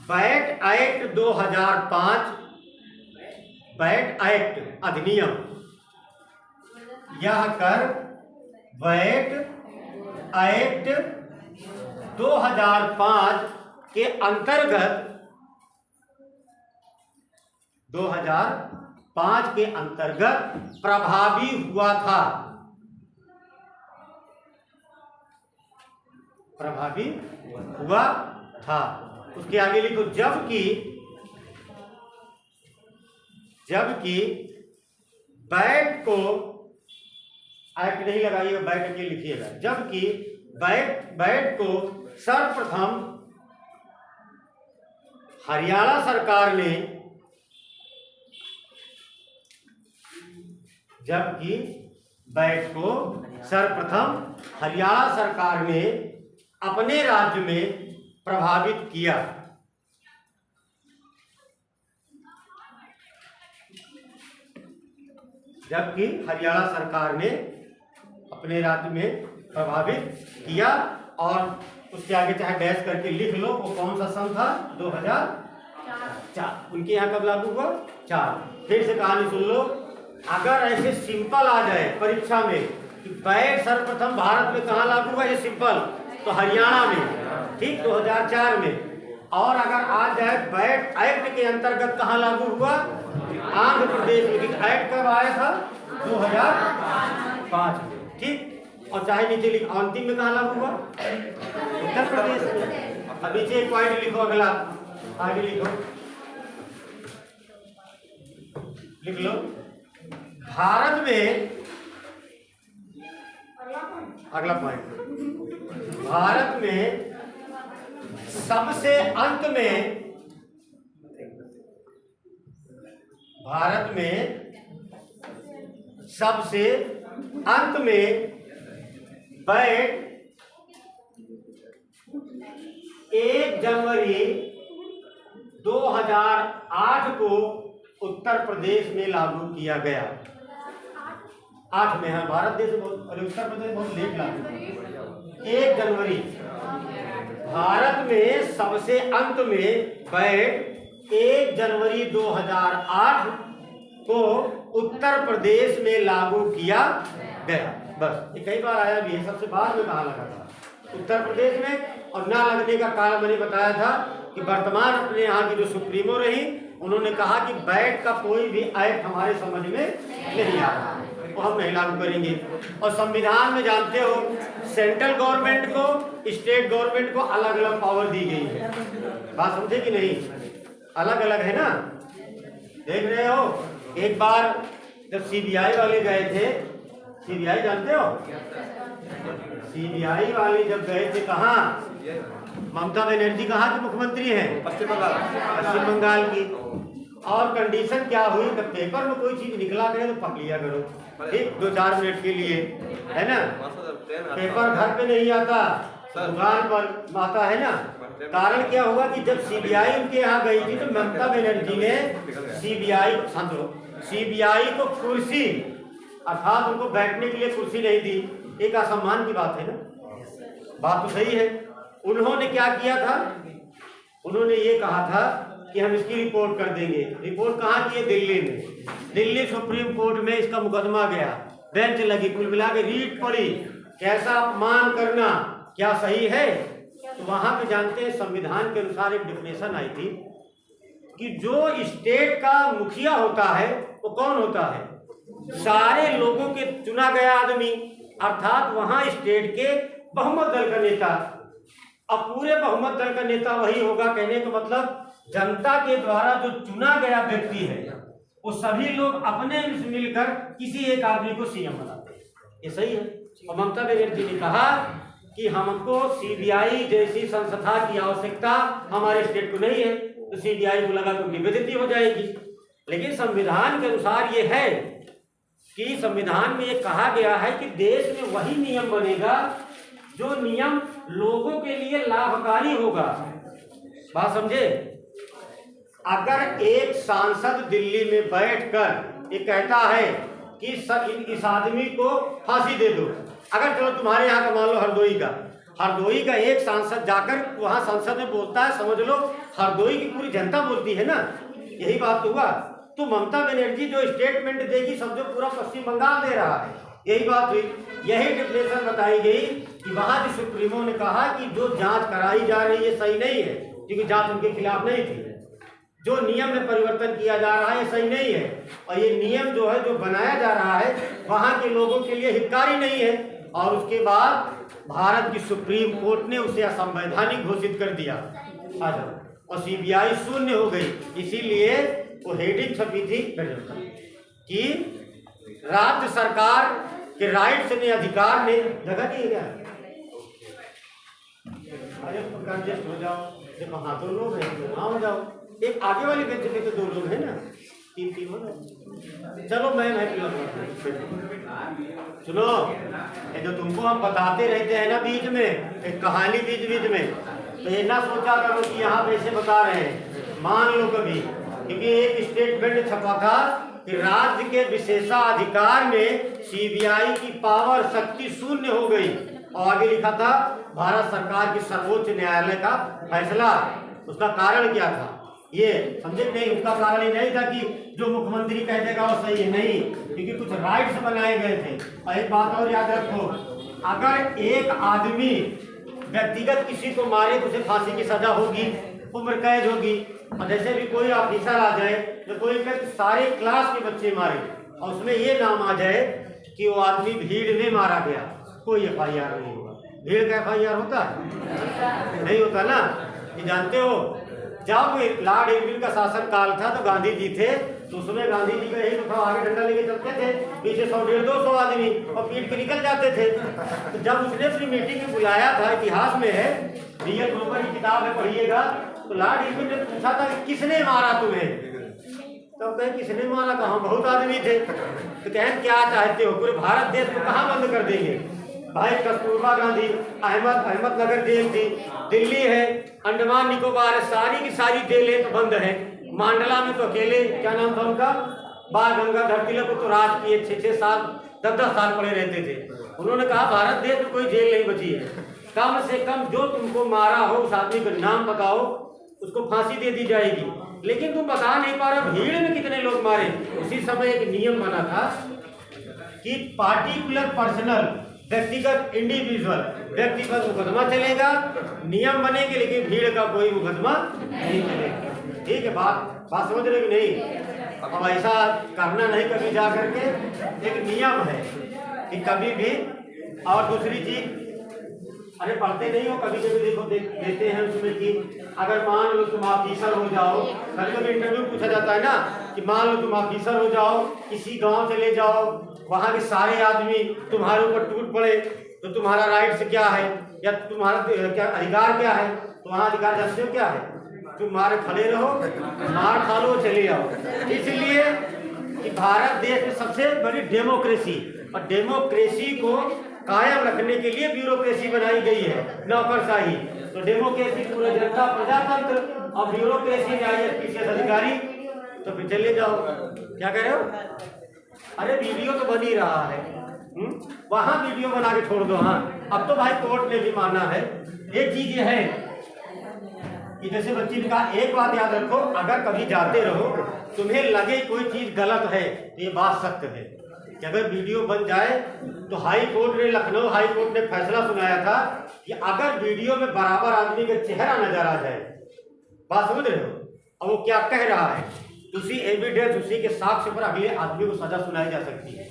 वैट एक्ट 2005, वैट एक्ट अधिनियम, यह कर वैट एक्ट 2005 के अंतर्गत 2005 के अंतर्गत प्रभावी हुआ था, प्रभावी हुआ था। उसके आगे लिखो, जबकि वैट को एक्ट नहीं लगाइएगा, वैट के लिखिएगा, जबकि वैट को सर्वप्रथम हरियाणा सरकार ने, जबकि वैट को सर्वप्रथम हरियाणा सरकार ने अपने राज्य में प्रभावित किया। जबकि हरियाणा सरकार ने अपने राज्य में प्रभावित किया, और उसके आगे चाहे डैश करके लिख लो वो कौन सा सन था, 2004। उनके यहाँ कब लागू हुआ? 4। फिर से कहानी सुन लो, अगर ऐसे सिंपल आ जाए परीक्षा में कि वैट सर्वप्रथम भारत में कहाँ लागू हुआ, ये सिंपल, तो हरियाणा में, ठीक, 2004 में। और अगर आ जाए वैट एक्ट के अंतर्गत कहाँ लागू हुआ, आंध्र प्रदेश में, एक्ट कब आया था, 2005 में, ठीक। और चाहे नीचे लिख, अंतिम में कहाँ लागू हुआ, उत्तर प्रदेश में। अब नीचे एक पॉइंट लिखो, अगला आगे लिखो, लिख लो, भारत में, अगला पॉइंट, भारत में सबसे अंत में, भारत में सबसे अंत में वैट 1 जनवरी 2008 को उत्तर प्रदेश में लागू किया गया। 8 में है, भारत देश बहुत, और उत्तर प्रदेश बहुत लेट लागू। 1 जनवरी, भारत में सबसे अंत में वैट 1 जनवरी 2008 को उत्तर प्रदेश में लागू किया गया। बस ये कई बार आया भी है, सबसे बाद में कहाँ लगा था, उत्तर प्रदेश में। और ना लगने का कारण मैंने बताया था कि वर्तमान अपने यहाँ की जो सुप्रीमो रही, उन्होंने कहा कि वैट का कोई भी एक्ट हमारे समझ में नहीं आ रहा, वो हम नहीं लागू करेंगे। और संविधान में जानते हो, सेंट्रल गवर्नमेंट को, स्टेट गवर्नमेंट को अलग अलग पावर दी गई है, बात समझे कि नहीं, अलग अलग है ना। देख रहे हो, एक बार जब सीबीआई वाले गए थे, सीबीआई जानते हो, सीबीआई वाले जब गए थे कहाँ, ममता बनर्जी कहाँ की मुख्यमंत्री हैं? पश्चिम बंगाल। पश्चिम बंगाल की। और कंडीशन क्या हुई कि पेपर में कोई चीज निकला करे तो पढ़ लिया करो, ठीक, 2-4 मिनट के लिए, है ना। पेपर घर पे नहीं आता, दुकान पर आता है ना। कारण क्या हुआ कि जब सीबीआई उनके यहाँ गई थी तो ममता बनर्जी ने सीबीआई को कुर्सी, अर्थात उनको बैठने के लिए कुर्सी नहीं दी। एक असम्मान की बात है ना, बात तो सही है। उन्होंने क्या किया था? उन्होंने ये कहा था कि हम इसकी रिपोर्ट कर देंगे। रिपोर्ट कहाँ की है? दिल्ली में। दिल्ली सुप्रीम कोर्ट में इसका मुकदमा गया, बेंच लगी, कुल मिला के रीट पड़ी, कैसा अपमान करना क्या सही है? तो वहां पे जानते हैं संविधान के अनुसार एक डिफिनेशन आई थी कि जो स्टेट का मुखिया होता है वो कौन होता है? सारे लोगों के चुना गया आदमी, अर्थात वहां स्टेट के बहुमत दल का नेता। अब पूरे बहुमत दल का नेता वही होगा, कहने का मतलब जनता के द्वारा जो चुना गया व्यक्ति है वो सभी लोग अपने में मिलकर किसी एक आदमी को सीएम बनाते हैं। ये सही है। और ममता बनर्जी ने कहा कि हमको सीबीआई जैसी संस्था की आवश्यकता हमारे स्टेट को नहीं है, तो सीबीआई को लगा तो उनकी बेइज्जती हो जाएगी। लेकिन संविधान के अनुसार ये है कि संविधान में ये कहा गया है कि देश में वही नियम बनेगा जो नियम लोगों के लिए लाभकारी होगा। बात समझे? अगर एक सांसद दिल्ली में बैठकर ये कहता है कि इस आदमी को फांसी दे दो, अगर चलो तुम्हारे यहाँ का मान लो हरदोई का एक सांसद जाकर वहां संसद में बोलता है, समझ लो हरदोई की पूरी जनता बोलती है ना, यही बात तो हुआ। तो ममता बनर्जी जो स्टेटमेंट देगी समझो पूरा पश्चिम बंगाल दे रहा है, यही बात हुई। यही डिक्लेरेशन बताई गई कि वहां के सुप्रीमो ने कहा कि जो जांच कराई जा रही है सही नहीं है, क्योंकि जांच उनके खिलाफ नहीं थी। जो नियम में परिवर्तन किया जा रहा है ये सही नहीं है, और ये नियम जो है जो बनाया जा रहा है वहां के लोगों के लिए हितकारी नहीं है। और उसके बाद भारत की सुप्रीम कोर्ट ने उसे असंवैधानिक घोषित कर दिया। आ जाओ, और सीबीआई शून्य हो गई। इसीलिए वो हेडिंग छपी थी कि राज्य सरकार के राइट्स ने, अधिकार ने जगह दी गया। अरे कंजेस्ट हो जाओ, देखो हाँ 2 लोग हैं, हाँ हो जाओ। एक आगे वाली बेंच पे तो 2 लोग हैं ना, 3 हो जाओ। चलो मैं सुनो, ये जो तुमको हम बताते रहते हैं ना बीच में, एक कहानी बीच में, तो ये ना सोचा करो कि यहाँ पे ऐसे बता रहे हैं। मान लो कभी, क्योंकि एक स्टेटमेंट छपा था कि राज्य के विशेषाधिकार में सीबीआई की पावर शक्ति शून्य हो गई, और आगे लिखा था भारत सरकार की सर्वोच्च न्यायालय का फैसला। उसका कारण क्या था ये समझे नहीं? उसका कारण ये नहीं था कि जो मुख्यमंत्री कह देगा वो सही है, नहीं, क्योंकि कुछ राइट्स बनाए गए थे। और एक बात और याद रखो, अगर एक आदमी व्यक्तिगत किसी को मारे तो उसे फांसी की सजा होगी, उम्र कैद होगी। और जैसे भी कोई ऑफिसर आ जाए तो कोई सारे क्लास के बच्चे मारे और उसमें ये नाम आ जाए कि वो आदमी भीड़ में मारा गया, कोई FIR नहीं होगा। भीड़ का FIR होता है? नहीं होता ना। ये जानते हो, जब लॉर्ड इरविन का शासन काल था तो गांधी जी थे, तो उसमें गांधी जी का यही तो था, आगे डंडा लेके चलते थे, पीछे 100-150 आदमी और पीट के निकल जाते थे। तो जब उसने अपनी मीटिंग में बुलाया था, इतिहास में है, रियल ग्रोवर की किताब में पढ़िएगा, तो लॉर्ड इरविन ने पूछा था कि किसने मारा तुम्हें? तब कहे किसने मारा? कहा बहुत आदमी थे। तो कहें क्या चाहते हो, पूरे भारत देश को कहाँ बंद कर देंगे? भाई कस्तूरबा गांधी, अहमदनगर जेल थी, दिल्ली है, अंडमान निकोबार है, सारी की सारी जेलें तो बंद है। मांडला में तो अकेले, क्या नाम था उनका, बाल गंगाधर तिलक, तो राज किए 6-6 साल 10-10 साल पड़े रहते थे। उन्होंने कहा भारत देश में कोई जेल नहीं बची है, कम से कम जो तुमको मारा हो उस आदमी का नाम बताओ, उसको फांसी दे दी जाएगी। लेकिन तुम बता नहीं पा रहे भीड़ में कितने लोग मारे। उसी समय एक नियम बना था कि पार्टिकुलर पर्सनल, व्यक्तिगत इंडिविजुअल, व्यक्तिगत मुकदमा चलेगा, नियम बनेंगे, लेकिन भीड़ का कोई मुकदमा नहीं चलेगा। ठीक है, बात समझ रहे कि नहीं? अब ऐसा करना नहीं कभी जा करके, एक नियम है कि कभी भी। और दूसरी चीज, अरे पढ़ते नहीं हो, कभी कभी देखो देते हैं उसमें कि अगर मान लो तुम ऑफिसर हो जाओ, कभी इंटरव्यू पूछा जाता है ना कि मान लो तुम ऑफिसर हो जाओ, किसी गांव चले जाओ, वहां के सारे आदमी तुम्हारे ऊपर टूट पड़े, तो तुम्हारा राइट्स क्या है या तुम्हारा क्या अधिकार क्या है, तुम्हारा अधिकार जानते हो क्या है? तुम मारे खड़े रहो, मार खा लो, चले आओ। इसलिए कि भारत देश में सबसे बड़ी डेमोक्रेसी, और डेमोक्रेसी को कायम रखने के लिए ब्यूरोक्रेसी बनाई गई है, नौकरशाही। तो डेमोक्रेसी पूरे जनता प्रजातंत्र और ब्यूरोक्रेसी IAS अधिकारी। तो फिर चले जाओ, क्या कह रहे हो? अरे वीडियो तो बन ही रहा है, वहां वीडियो बना के छोड़ दो। हाँ, अब तो भाई कोर्ट ने भी माना है। एक चीज ये है कि जैसे बच्ची ने कहा, एक बात याद रखो, अगर कभी जाते रहो तुम्हें लगे कोई चीज गलत है तो ये बात सत्य है कि अगर वीडियो बन जाए तो हाई कोर्ट ने, लखनऊ हाई कोर्ट ने फैसला सुनाया था कि अगर वीडियो में बराबर आदमी का चेहरा नजर आ जाए, बात समझ रहे हो? अब वो क्या कह रहा है, उसी एविडेंस, उसी के साक्ष्य पर अगले आदमी को सजा सुनाई जा सकती है।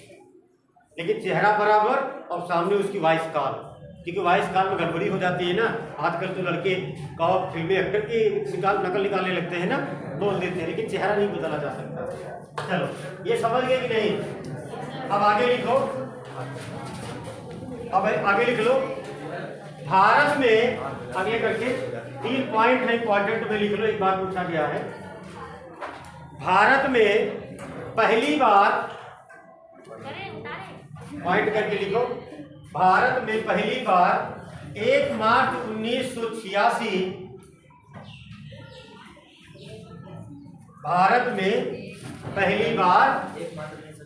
लेकिन चेहरा बराबर और सामने उसकी वॉइस कॉल, क्योंकि वॉइस कॉल में गड़बड़ी हो जाती है ना। आजकल तो लड़के कहो फिल्मी एक्टर की नकल निकालने लगते हैं ना, बोल देते हैं, लेकिन चेहरा नहीं बदला जा सकता। चलो ये समझ गए कि नहीं? अब आगे लिखो, अब आगे लिख लो। भारत में आगे करके 3 पॉइंट है इंपॉर्टेंट में लिख लो। एक बार पूछा गया है, भारत में पहली बार, पॉइंट करके लिखो, भारत में पहली बार 1 मार्च 1986, भारत में पहली बार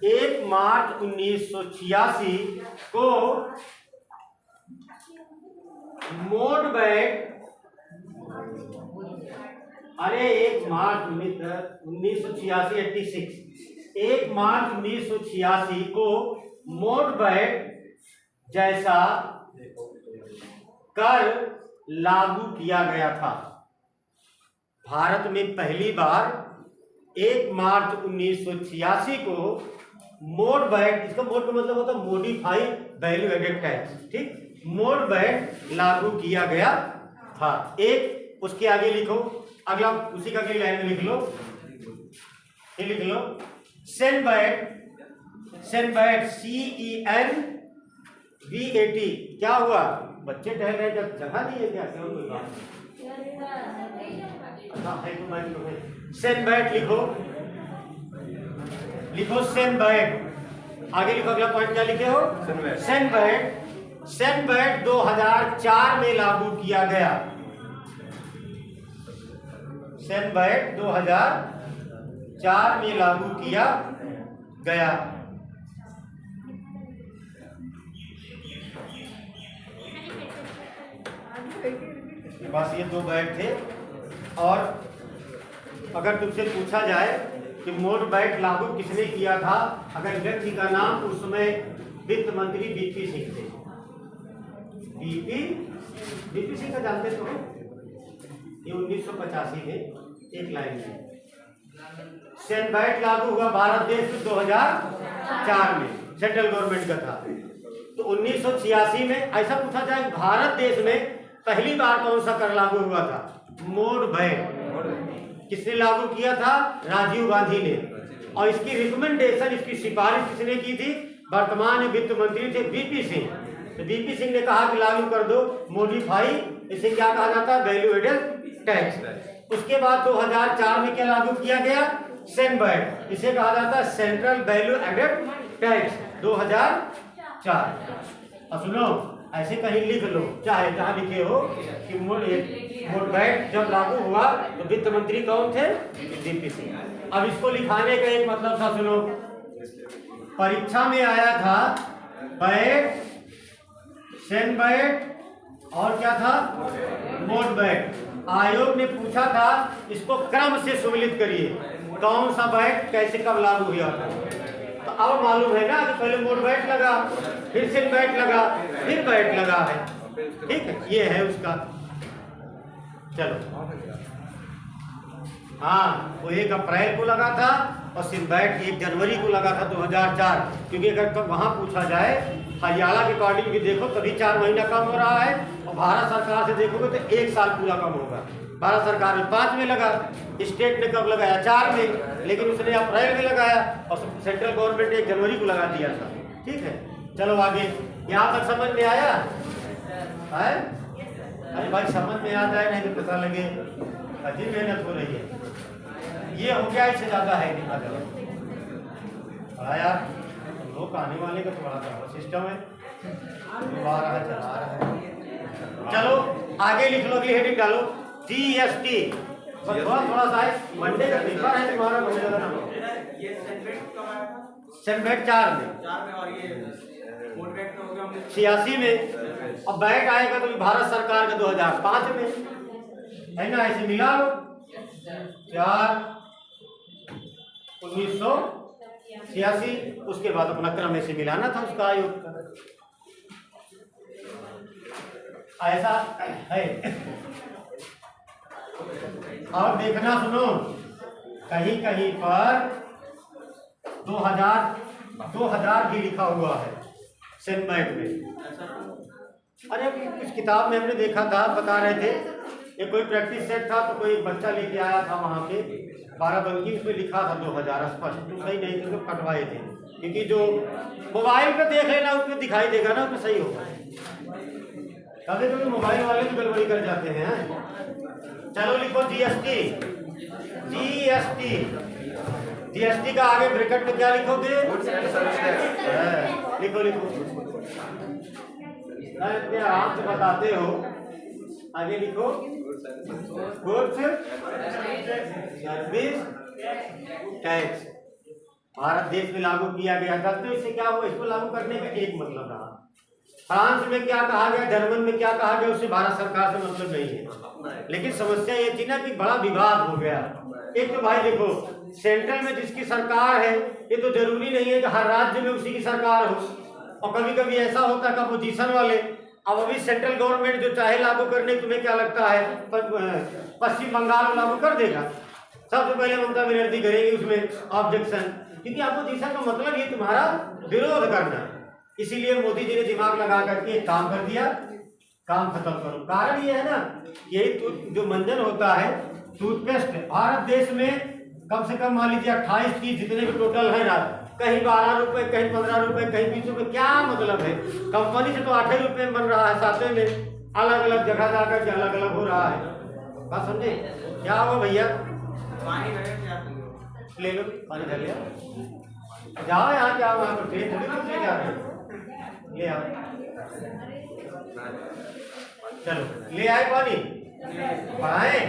1 मार्च 1986 को मोडबैट, अरे 1 मार्च 1986 86, 1 मार्च 1986 को मोडबैट जैसा कर लागू किया गया था। भारत में पहली बार 1 मार्च 1986 को मोडबैट, इसका मोड का मतलब होता है मॉडिफाई वैल्यू एडेड टैक्स, ठीक, मोडबैट लागू किया गया था। एक उसके आगे लिखो, अगला उसी का अगली लाइन में लिख लो, ये लिख लो सेनबैट, सेनबैट CENVAT। क्या हुआ? बच्चे टहल रहे, जब जगह नहीं है क्या? क्यों कोई बात? सेनबैट लिखो, लिखो सेनबैट। आगे लिखो, अगला पॉइंट क्या लिखे हो? सेनबैट। सेनबैट 2004 में लागू किया गया। सेनबैट 2004 में लागू किया गया। बस ये 2 बैट थे। और अगर तुमसे पूछा जाए कि मोडबैट लागू किसने किया था, अगर व्यक्ति का नाम, उस समय वित्त मंत्री VP सिंह थे। VP सिंह का जानते तो, ये 1985 में, एक लाइन में। सेनबैट लागू हुआ भारत देश में 2004 में, सेंट्रल गवर्नमेंट का था। तो 1986 में ऐसा पूछा जाए भारत देश में पहली बार कौन सा कर लागू हुआ था? मोडबैट। किसने लागू किया था? राजीव गांधी ने। और इसकी रिकमेंडेशन, इसकी सिफारिश किसने की थी? वर्तमान वित्त मंत्री थे VP सिंह। तो VP सिंह ने कहा कि लागू कर दो मॉडिफाई, इसे क्या कहा जाता है? Value added tax. उसके बाद 2004 में क्या लागू किया गया? सेनबैट, इसे कहा जाता है सेंट्रल वैल्यू एडेड टैक्स 2004। अब सुनो, ऐसे कहीं लिख लो, चाहे जहां लिखे हो कि मोडबैट जब लागू हुआ तो वित्त मंत्री कौन थे? VP सिंह। अब इसको लिखाने का एक मतलब था, सुनो, परीक्षा में आया था बैट, सेनबैट और क्या था? मोडबैट। आयोग ने पूछा था इसको क्रम से सुमेलित करिए, कौन सा बैट कैसे कब लागू हुआ था। तो अब मालूम है ना कि पहले मोडबैट लगा, फिर सेनबैट लगा, फिर बैट लगा है, ठीक है, ये है उसका। चलो, हाँ, वो 1 अप्रैल को लगा था और सेनबैट 1 जनवरी को लगा था 2004। क्योंकि अगर तो वहाँ पूछा जाए हरियाणा के अकॉर्डिंग भी देखो तभी 4 महीना कम हो रहा है, और भारत सरकार से देखोगे तो 1 साल पूरा कम होगा। भारत सरकार ने 5 में लगा, स्टेट ने कब लगाया? 4 में, लेकिन उसने अप्रैल में लगाया और सेंट्रल गवर्नमेंट ने 1 जनवरी को लगा दिया था, ठीक है। चलो आगे, यहाँ तक समझ में आया है? अरे भाई समझ में आ जाए, नहीं तो पता लगे अजीब मेहनत हो रही है। ये हो गया, इससे ज्यादा है नहीं। बड़ा यार लोग आने वाले का थोड़ा सा सिस्टम है, आ रहा है चला रहा है। चलो आगे लिख लो, अगली हेडिंग डालो GST। थोड़ा सा है, मंडे का पेपर है तुम्हारा, मंडे का नाम सेनबेट 4 में और ये 86 में, और बैट आएगा तो भारत सरकार का 2005 में है ना। ऐसे मिला लो 4/1986, उसके बाद अपना क्रम ऐसे मिलाना था उसका आयोग का, ऐसा है। और देखना सुनो, कहीं कहीं पर 2000 भी लिखा हुआ है सेनबैट में। अरे कुछ किताब में हमने देखा था, बता रहे थे ये कोई प्रैक्टिस सेट था, तो कोई बच्चा लेके आया था वहाँ पे 12 बंकी, उसमें लिखा था 2000 स्पष्ट, तो सही नहीं थे तो कटवाए थे, क्योंकि जो मोबाइल पे देख लेना उसमें दिखाई देगा ना, उसमें सही होगा। कभी कभी मोबाइल वाले भी गड़बड़ी कर जाते हैं। चलो लिखो GST का आगे ब्रैकेट में क्या लिखोगे? लिखो इतने आराम से बताते हो, आगे लिखो गुड्स सर्विस टैक्स। भारत देश में लागू किया गया। तो इससे क्या हुआ? इसको लागू करने का एक मतलब रहा। फ्रांस में क्या कहा गया, जर्मन में क्या कहा गया, उससे भारत सरकार से मतलब नहीं है। लेकिन समस्या ये थी ना कि बड़ा विवाद हो गया। एक तो भाई देखो, सेंट्रल में जिसकी सरकार है, ये तो जरूरी नहीं है कि हर राज्य में उसी की सरकार हो, और कभी कभी ऐसा होता है कि अपोजिशन वाले, अब अभी सेंट्रल गवर्नमेंट जो चाहे लागू करने, तुम्हें क्या लगता है पश्चिम बंगाल में लागू कर देगा? सबसे पहले ममता बनर्जी करेंगे उसमें ऑब्जेक्शन, क्योंकि अपोजिशन का मतलब ये तुम्हारा विरोध करना। इसीलिए मोदी जी ने दिमाग लगा करके एक काम कर दिया, काम खत्म करो। कारण ये है ना, यही जो मंजन होता है टूथपेस्ट, भारत देश में कम से कम मान लीजिए 28 चीज जितने भी टोटल है ना, कहीं 12 रुपए, कहीं 15 रुपए, कहीं 20 रुपए, क्या मतलब है? कंपनी से तो 8 रुपए में बन रहा है, साथ में अलग अलग जगह जाकर के अलग अलग हो रहा है। बात समझे? क्या हुआ भैया? ले लो पानी धर लिया, जाओ यहाँ क्या वहाँ पर ट्रेन थोड़ी कुछ ले जा रहे हो, ले आओ, चलो ले आए पानी, पढ़ाए।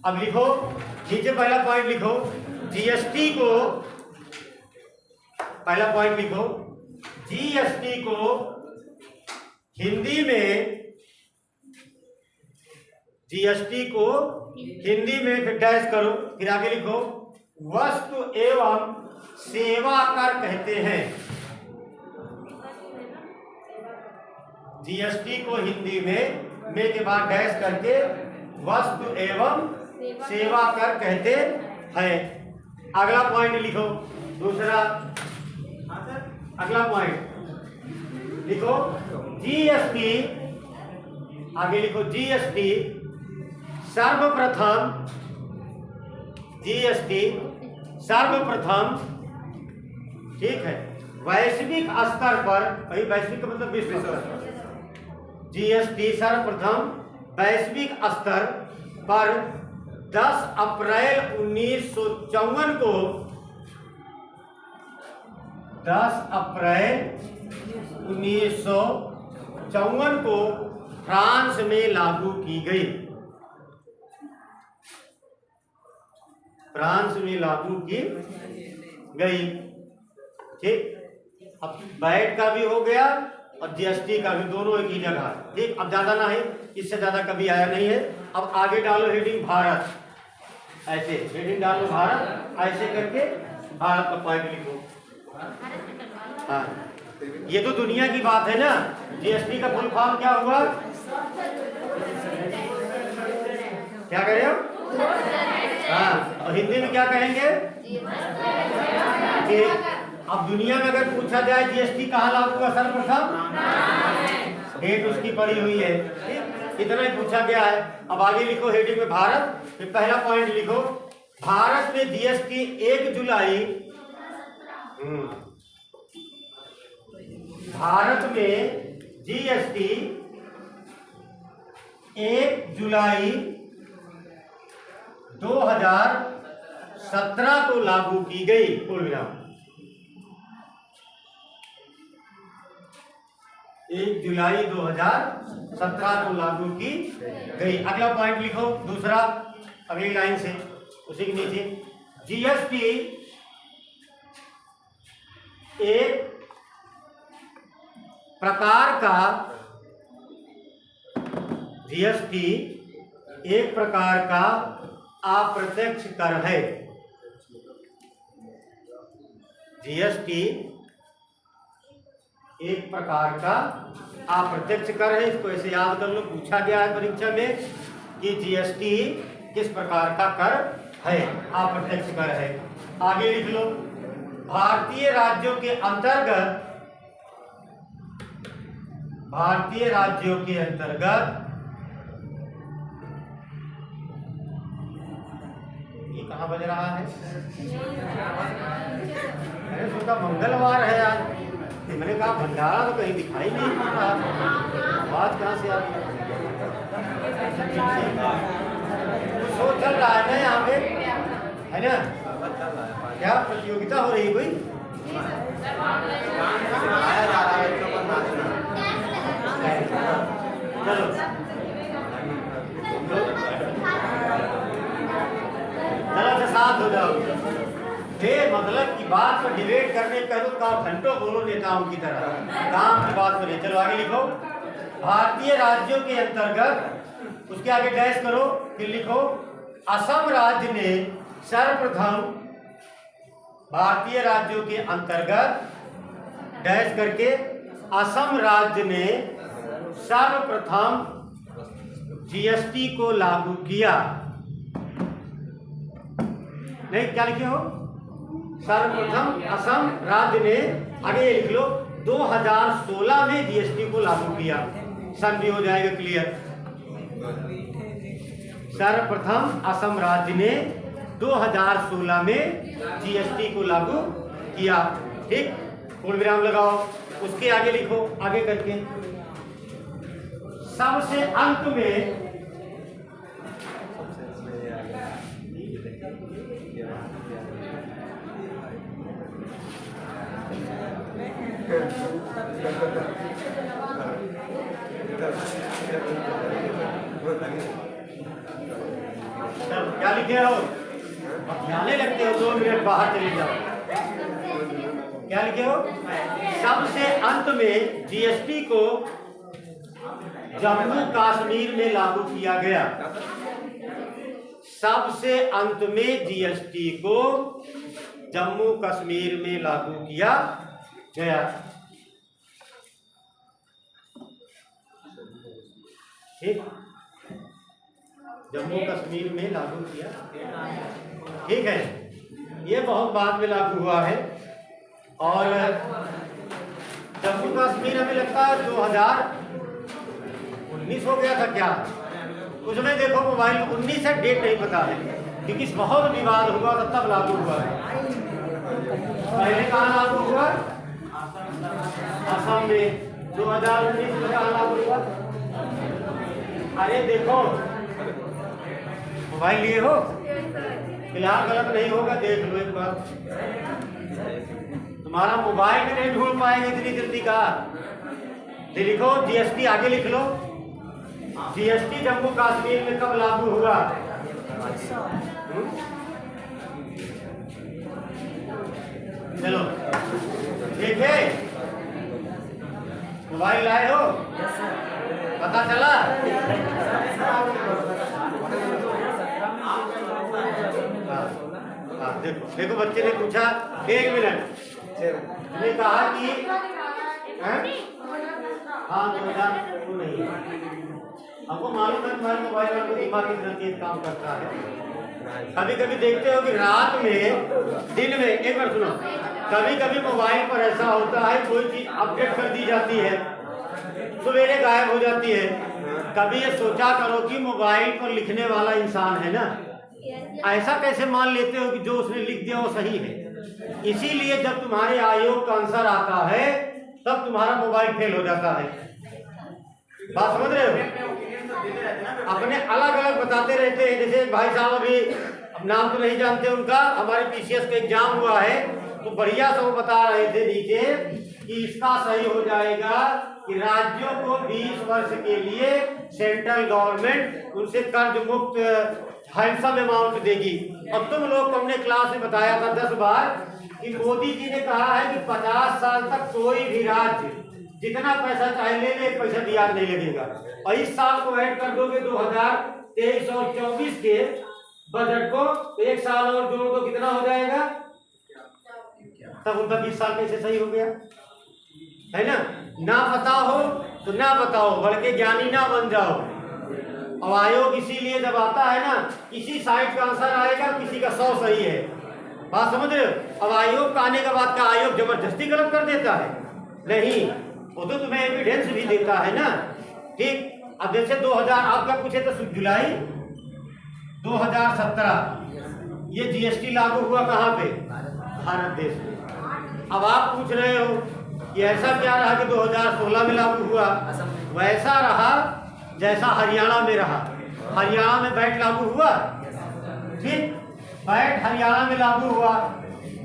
अब लिखो नीचे पहला पॉइंट लिखो, GST को, पहला पॉइंट लिखो, GST को हिंदी में, GST को हिंदी में फिर डैश करो, फिर आगे लिखो वस्तु एवं सेवा कर कहते हैं। GST को हिंदी में के बाद डैश करके वस्तु एवं सेवा कर कहते हैं। अगला पॉइंट लिखो, दूसरा, अगला पॉइंट लिखो GST, आगे लिखो GST सर्वप्रथम, GST सर्वप्रथम, ठीक है, वैश्विक स्तर पर, भाई वैश्विक का मतलब विश्व स्तर पर, GST सर्वप्रथम वैश्विक स्तर पर 10 अप्रैल 1954 को, 10 अप्रैल 1954 को फ्रांस में लागू की गई। फ्रांस में लागू की गई, ठीक। अब वैट का भी हो गया और GST का भी, दोनों एक ही जगह, ठीक। अब ज्यादा ना है, इससे ज्यादा कभी आया नहीं है। अब आगे डालो हेडिंग भारत, ऐसे हेडिंग डालो भारत, ऐसे करके भारत का पॉइंट लिखो। हाँ, ये तो दुनिया की बात है ना। GST का फुल फॉर्म क्या हुआ? क्या कह रहे हो? हाँ, और हिंदी में क्या कहेंगे? अब दुनिया में अगर पूछा जाए GST कहाँ लागू हुआ सर्वप्रथम, डेट उसकी पड़ी हुई है, ठीक, इतना ही पूछा गया है। अब आगे लिखो हेडिंग में भारत, फिर पहला पॉइंट लिखो, भारत में GST 1 जुलाई भारत में जीएसटी 1 जुलाई 2017 को लागू की गई। पूर्ण विराम। 1 जुलाई 2017 को लागू की गई। अगला पॉइंट लिखो, दूसरा, अगली लाइन से उसी के नीचे। जीएसटी एक प्रकार का अप्रत्यक्ष कर है। जीएसटी एक प्रकार का अप्रत्यक्ष कर है। इसको ऐसे याद कर लो, पूछा गया है परीक्षा में कि जीएसटी किस प्रकार का कर है, अप्रत्यक्ष कर है। आगे लिख लो, भारतीय राज्यों के अंतर्गत ये कहाँ बज रहा है? मैंने सोचा मंगलवार है आज, मैंने कहा भंडारा तो कहीं दिखाई नहीं पड़ रहा, आवाज कहाँ से आ रही शो चल रहा है ना यहाँ पे, है ना? क्या प्रतियोगिता हो रही कोई? चलो चलो साथ हो जाओ। मतलब की बात पर डिबेट करने पहले तो घंटों बोलो नेताओं की तरह, काम की बात करें। चलो आगे लिखो, भारतीय राज्यों के अंतर्गत, उसके आगे डैश करो, फिर लिखो असम राज्य ने सर्वप्रथम, भारतीय राज्यों के अंतर्गत डैश करके असम राज्य ने सर्वप्रथम जीएसटी को लागू किया। नहीं, क्या लिखे हो? सर्वप्रथम असम राज्य ने, आगे लिख लो 2016 में जीएसटी को लागू किया। सन भी हो जाएगा क्लियर। सर्वप्रथम असम राज्य ने 2016 में जीएसटी को लागू किया। ठीक, पूर्ण विराम लगाओ। उसके आगे लिखो, आगे करके सबसे अंत में क्या लिखे हो? जाने लगते हो, 2 मिनट बाहर चले जाओ। क्या लिखे हो? सबसे अंत में जीएसटी को जम्मू कश्मीर में लागू किया गया। सबसे अंत में जीएसटी को जम्मू कश्मीर में लागू किया गया। ठीक, जम्मू कश्मीर में लागू किया। ठीक है, ये बहुत बाद में लागू हुआ है। और जम्मू कश्मीर हमें लगता है 2019 हो गया था क्या? उसमें देखो मोबाइल 19 है, डेट नहीं पता है, क्योंकि बहुत विवाद हुआ था तब लागू हुआ है। पहले कहाँ लागू हुआ? असम में। 2019 में कहाँ लागू हुआ? अरे देखो, मोबाइल लिए हो, फिलहाल गलत नहीं होगा, देख लो एक बार। तुम्हारा मोबाइल में नहीं ढूंढ पाएंगे इतनी जल्दी का। लिखो जीएसटी, आगे लिख लो जीएसटी जम्मू कश्मीर में कब लागू हुआ? चलो देखे, मोबाइल लाए हो? पता चला? देखो बच्चे ने पूछा, 1 मिनट, ने कहा कि हाँ 2000 नहीं, हमको मालूम है तुम्हारे मोबाइल में दिमाग कितना तेज काम करता है। कभी कभी देखते हो कि रात में, दिन में, एक बार सुनो, कभी कभी मोबाइल पर ऐसा होता है कोई चीज अपडेट कर दी जाती है, सवेरे गायब हो जाती है। कभी ये सोचा करो कि मोबाइल पर लिखने वाला इंसान है ना, ऐसा कैसे मान लेते हो कि जो उसने लिख दिया वो सही है? इसीलिए जब तुम्हारे आयोग का आंसर आता है तब तुम्हारा मोबाइल फेल हो जाता है। बात समझ रहे हो? अपने अलग अलग बताते रहते हैं। जैसे भाई साहब अभी अब नाम तो नहीं जानते उनका, हमारे पीसीएस का एग्जाम हुआ है तो बढ़िया से वो बता रहे थे नीचे कि इसका सही हो जाएगा कि राज्यों को 20 वर्ष के लिए सेंट्रल गवर्नमेंट उनसे कर्ज मुक्त हैंडसम अमाउंट देगी। अब तुम लोग को हमने क्लास में बताया था 10 बार कि मोदी जी ने कहा है कि 50 साल तक कोई भी राज्य जितना पैसा चाहे ले ले, पैसा दिया नहीं लगेगा। और इस साल को ऐड कर दोगे 2023 और 24 के बजट को, तो एक साल और जोड़ दो, कितना हो जाएगा? तब उनका 20 साल कैसे सही हो गया? है ना? ना पता हो तो ना बताओ, बल्कि ज्ञानी ना बन जाओ। अब आयोग इसीलिए जब आता है ना, किसी साइड का आंसर आएगा, किसी का 100 सही है। बात समझ रहे हो? अब आयोग का आने के बाद का आयोग जबरदस्ती गलत कर देता है? नहीं, वो तो तुम्हें एविडेंस भी देता है ना। ठीक, अब जैसे 2000 आप क्या पूछे थे, जुलाई 2017 ये जीएसटी लागू हुआ कहाँ पे? भारत देश में। अब आप पूछ रहे हो कि ऐसा क्या रहा कि 2016 में लागू हुआ? वैसा रहा जैसा हरियाणा में रहा। हरियाणा में वैट लागू हुआ, ठीक, वैट हरियाणा में लागू हुआ।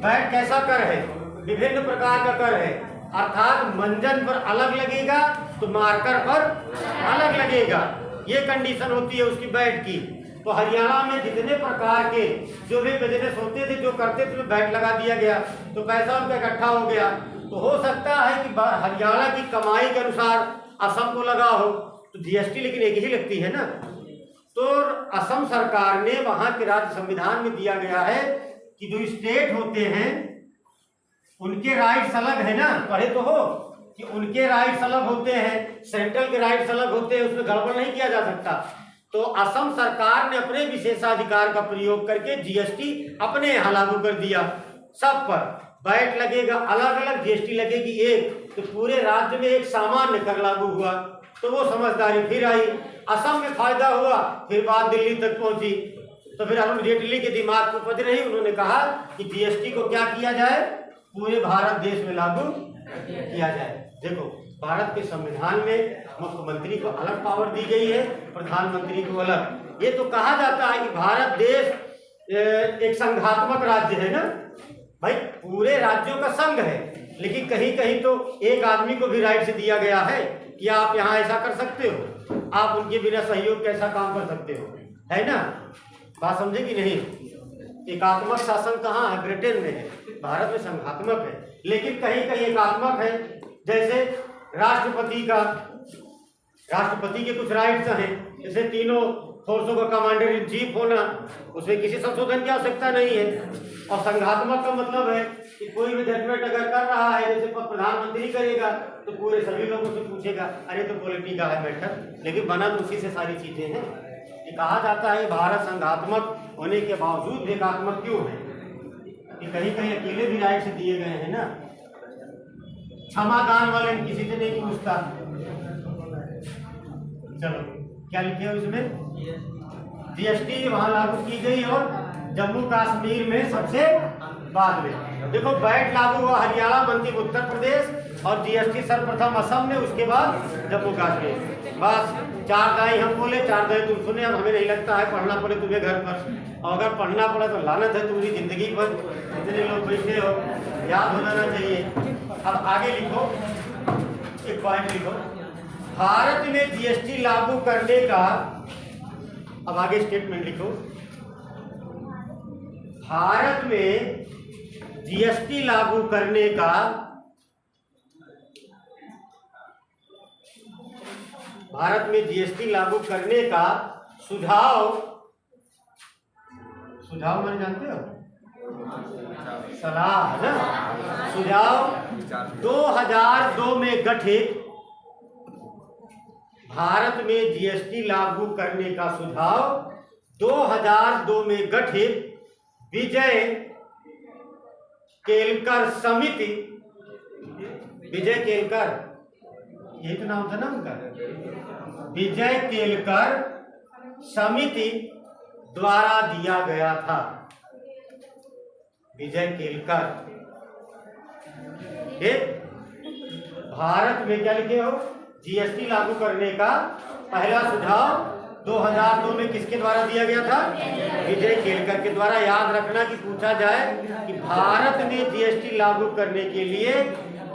वैट कैसा कर है? विभिन्न प्रकार का कर है, अर्थात मंजन पर अलग लगेगा तो मार्कर पर अलग लगेगा। ये कंडीशन होती है उसकी वैट की। तो हरियाणा में जितने प्रकार के जो भी बिजनेस होते थे, जो करते थे, वैट लगा दिया गया तो पैसा उनका इकट्ठा हो गया। तो हो सकता है कि हरियाणा की कमाई के अनुसार असम को लगा हो तो जीएसटी लेकिन एक ही लगती है ना। तो असम सरकार ने वहां के राज्य संविधान में दिया गया है कि जो स्टेट होते हैं उनके राइट्स अलग है ना। पढ़े तो हो कि उनके राइट्स अलग होते हैं, सेंट्रल के राइट्स अलग होते हैं, उसमें गड़बड़ नहीं किया जा सकता। तो असम सरकार ने अपने विशेषाधिकार का प्रयोग करके जीएसटी अपने यहाँ लागू कर दिया। सब पर वैट लगेगा, अलग अलग जीएसटी लगेगी एक, तो पूरे राज्य में एक सामान्य कर लागू हुआ। तो वो समझदारी फिर आई, असम में फायदा हुआ, फिर बात दिल्ली तक पहुंची। तो फिर अरुण जेटली के दिमाग को उपज रही, उन्होंने कहा कि जीएसटी को क्या किया जाए, पूरे भारत देश में लागू किया जाए। देखो, भारत के संविधान में मुख्यमंत्री को अलग पावर दी गई है, प्रधानमंत्री को अलग। ये तो कहा जाता है कि भारत देश एक संघात्मक राज्य है ना भाई, पूरे राज्यों का संघ है। लेकिन कहीं कहीं तो एक आदमी को भी राइट दिया गया है कि आप यहाँ ऐसा कर सकते हो, आप उनके बिना सहयोग के ऐसा काम कर सकते हो, है ना। बात समझे कि नहीं? एकात्मक शासन कहाँ है? ब्रिटेन में है। भारत में संघात्मक है, लेकिन कहीं कहीं एकात्मक है। जैसे राष्ट्रपति के कुछ राइट्स हैं, जैसे तीनों फोर्सों का कमांडर इन चीफ होना, उसमें किसी संशोधन की आवश्यकता नहीं है। और संघात्मक का मतलब है कि कोई भी जजमेंट अगर कर रहा है, जैसे प्रधानमंत्री करेगा तो पूरे सभी लोगों से पूछेगा, अरे तो पॉलिटी का है मैटर, लेकिन बना तो उसी से सारी चीजें हैं। ये कहा जाता है भारत संघात्मक होने के बावजूद एकात्मक क्यों है कि कहीं कहीं अकेले भी राइट्स दिए गए हैं ना। क्षमादान वाले किसी से नहीं पूछता। चलो, क्या लिखे हो इसमें? जीएसटी वहां लागू की गई और जम्मू कश्मीर में सबसे बाद में। देखो, वैट लागू हुआ हरियाणा, अंतिम उत्तर प्रदेश, और जीएसटी सर्वप्रथम असम में, उसके बाद जम्मू कश्मीर। बस 4 दाई हम बोले, 4 दाई तुम सुने। अब हमें नहीं लगता है पढ़ना पड़े तुम्हें घर पर, और अगर पढ़ना पड़ा तो लानत है तुम्हारी जिंदगी पर। जितने लोग बैठे हो याद हो जाना चाहिए। अब आगे लिखो, एक पॉइंट लिखो, भारत में जीएसटी लागू करने का, अब आगे स्टेटमेंट लिखो, भारत में जीएसटी लागू करने का सुझाव मैंने जानते हो, सलाह ना, सुझाव 2002 में गठित भारत में जीएसटी लागू करने का सुझाव 2002 में गठित विजय केलकर समिति, विजय केलकर, यही तो नाम था ना उनका, विजय केलकर समिति द्वारा दिया गया था। विजय केलकर, भारत में क्या लिखे हो, जीएसटी लागू करने का पहला सुझाव 2002 में किसके द्वारा दिया गया था, विजय केलकर के द्वारा। याद रखना कि पूछा जाए कि भारत में जीएसटी लागू करने के लिए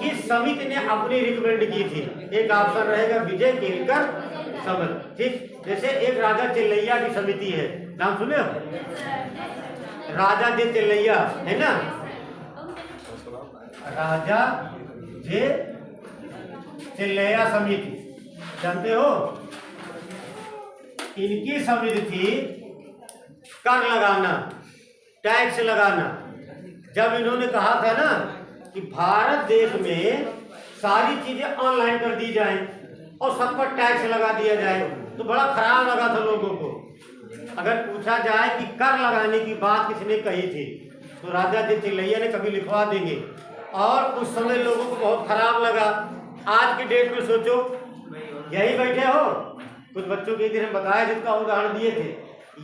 किस समिति ने अपनी रिकमेंड की थी, एक ऑप्शन रहेगा विजय केलकर समिति। ठीक, जैसे एक राजा चेल्लैया की समिति है, नाम सुने हो, राजा जे चेल्लैया है ना, राजा जे चेल्लैया समिति, जानते हो, इनकी समिति थी कर लगाना, टैक्स लगाना। जब इन्होंने कहा था ना कि भारत देश में सारी चीजें ऑनलाइन कर दी जाएं और सब पर टैक्स लगा दिया जाए, तो बड़ा खराब लगा था लोगों को। अगर पूछा जाए कि कर लगाने की बात किसने कही थी, तो राजा जी चिल्लैया ने कभी लिखवा देंगे, और उस समय लोगों को बहुत खराब लगा। आज की डेट में सोचो, यही बैठे हो, कुछ बच्चों के दिन बताया जिसका उदाहरण दिए थे,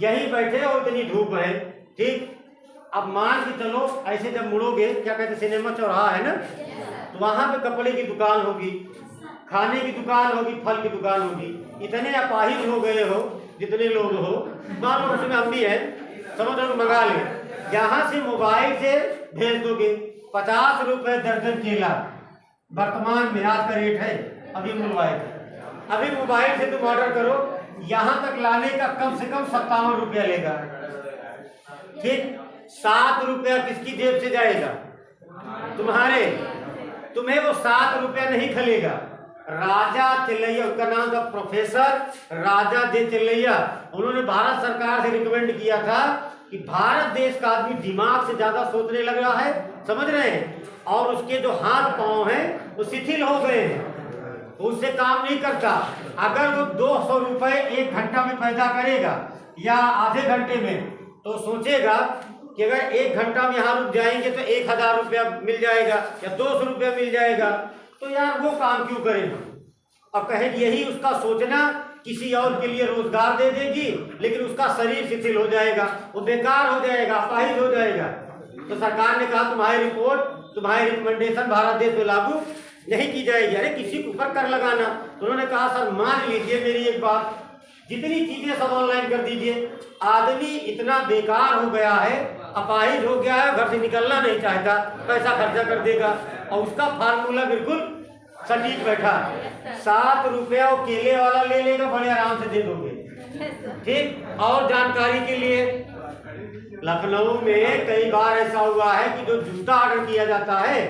यही बैठे हो, इतनी धूप है, ठीक। अब मान के चलो ऐसे जब मुड़ोगे, क्या कहते सिनेमा चौराहा है ना, तो वहां पे कपड़े की दुकान होगी, खाने की दुकान होगी, फल की दुकान होगी। इतने अपाहिज हो गए हो, जितने लोग हो, मान लो उसमें हम भी है, समझ लो मंगा ले, यहाँ से मोबाइल से भेज दोगे 50 रुपए दर्जन केला, वर्तमान में आज का रेट है, अभी मोबाइल अभी मोबाइल से तुम ऑर्डर करो, यहाँ तक लाने का कम से कम 57 रुपया लेगा, ठीक। 7 रुपया किसकी जेब से जाएगा, तुम्हारे, तुम्हें वो 7 रुपया नहीं खलेगा। राजा चिल्लैया, उनका नाम था प्रोफेसर राजा जे चिल्लैया, उन्होंने भारत सरकार से रिकमेंड किया था कि भारत देश का आदमी दिमाग से ज्यादा सोचने लग रहा है, समझ रहे हैं, और उसके जो हाथ पांव हैं वो शिथिल हो गए हैं, उससे काम नहीं करता। अगर वो 200 रुपए 1 घंटा में पैदा करेगा या आधे घंटे में, तो सोचेगा कि अगर 1 घंटा में यहाँ रुक जाएंगे तो 1000 रुपया मिल जाएगा या 200 रुपया मिल जाएगा, तो यार वो काम क्यों करें। अब कहें यही उसका सोचना किसी और के लिए रोजगार दे देगी, लेकिन उसका शरीर शिथिल हो जाएगा, वो बेकार हो जाएगा, अपाहिज हो जाएगा। तो सरकार ने कहा तुम्हारी रिपोर्ट, तुम्हारी रिकमेंडेशन भारत देश में लागू नहीं की जाएगी। अरे किसी के ऊपर कर लगाना, तो उन्होंने कहा सर मान लीजिए मेरी एक बात, जितनी चीजें सब ऑनलाइन कर दीजिए। आदमी इतना बेकार हो गया है, अपाहिज हो गया है, घर से निकलना नहीं चाहता, पैसा खर्चा कर देगा, और उसका फार्मूला बिल्कुल सटीक बैठा। 7 रुपया वो केले वाला ले लेगा, बड़े आराम से दे दोगे, ठीक। और जानकारी के लिए, लखनऊ में कई बार ऐसा हुआ है कि जो जूता ऑर्डर किया जाता है,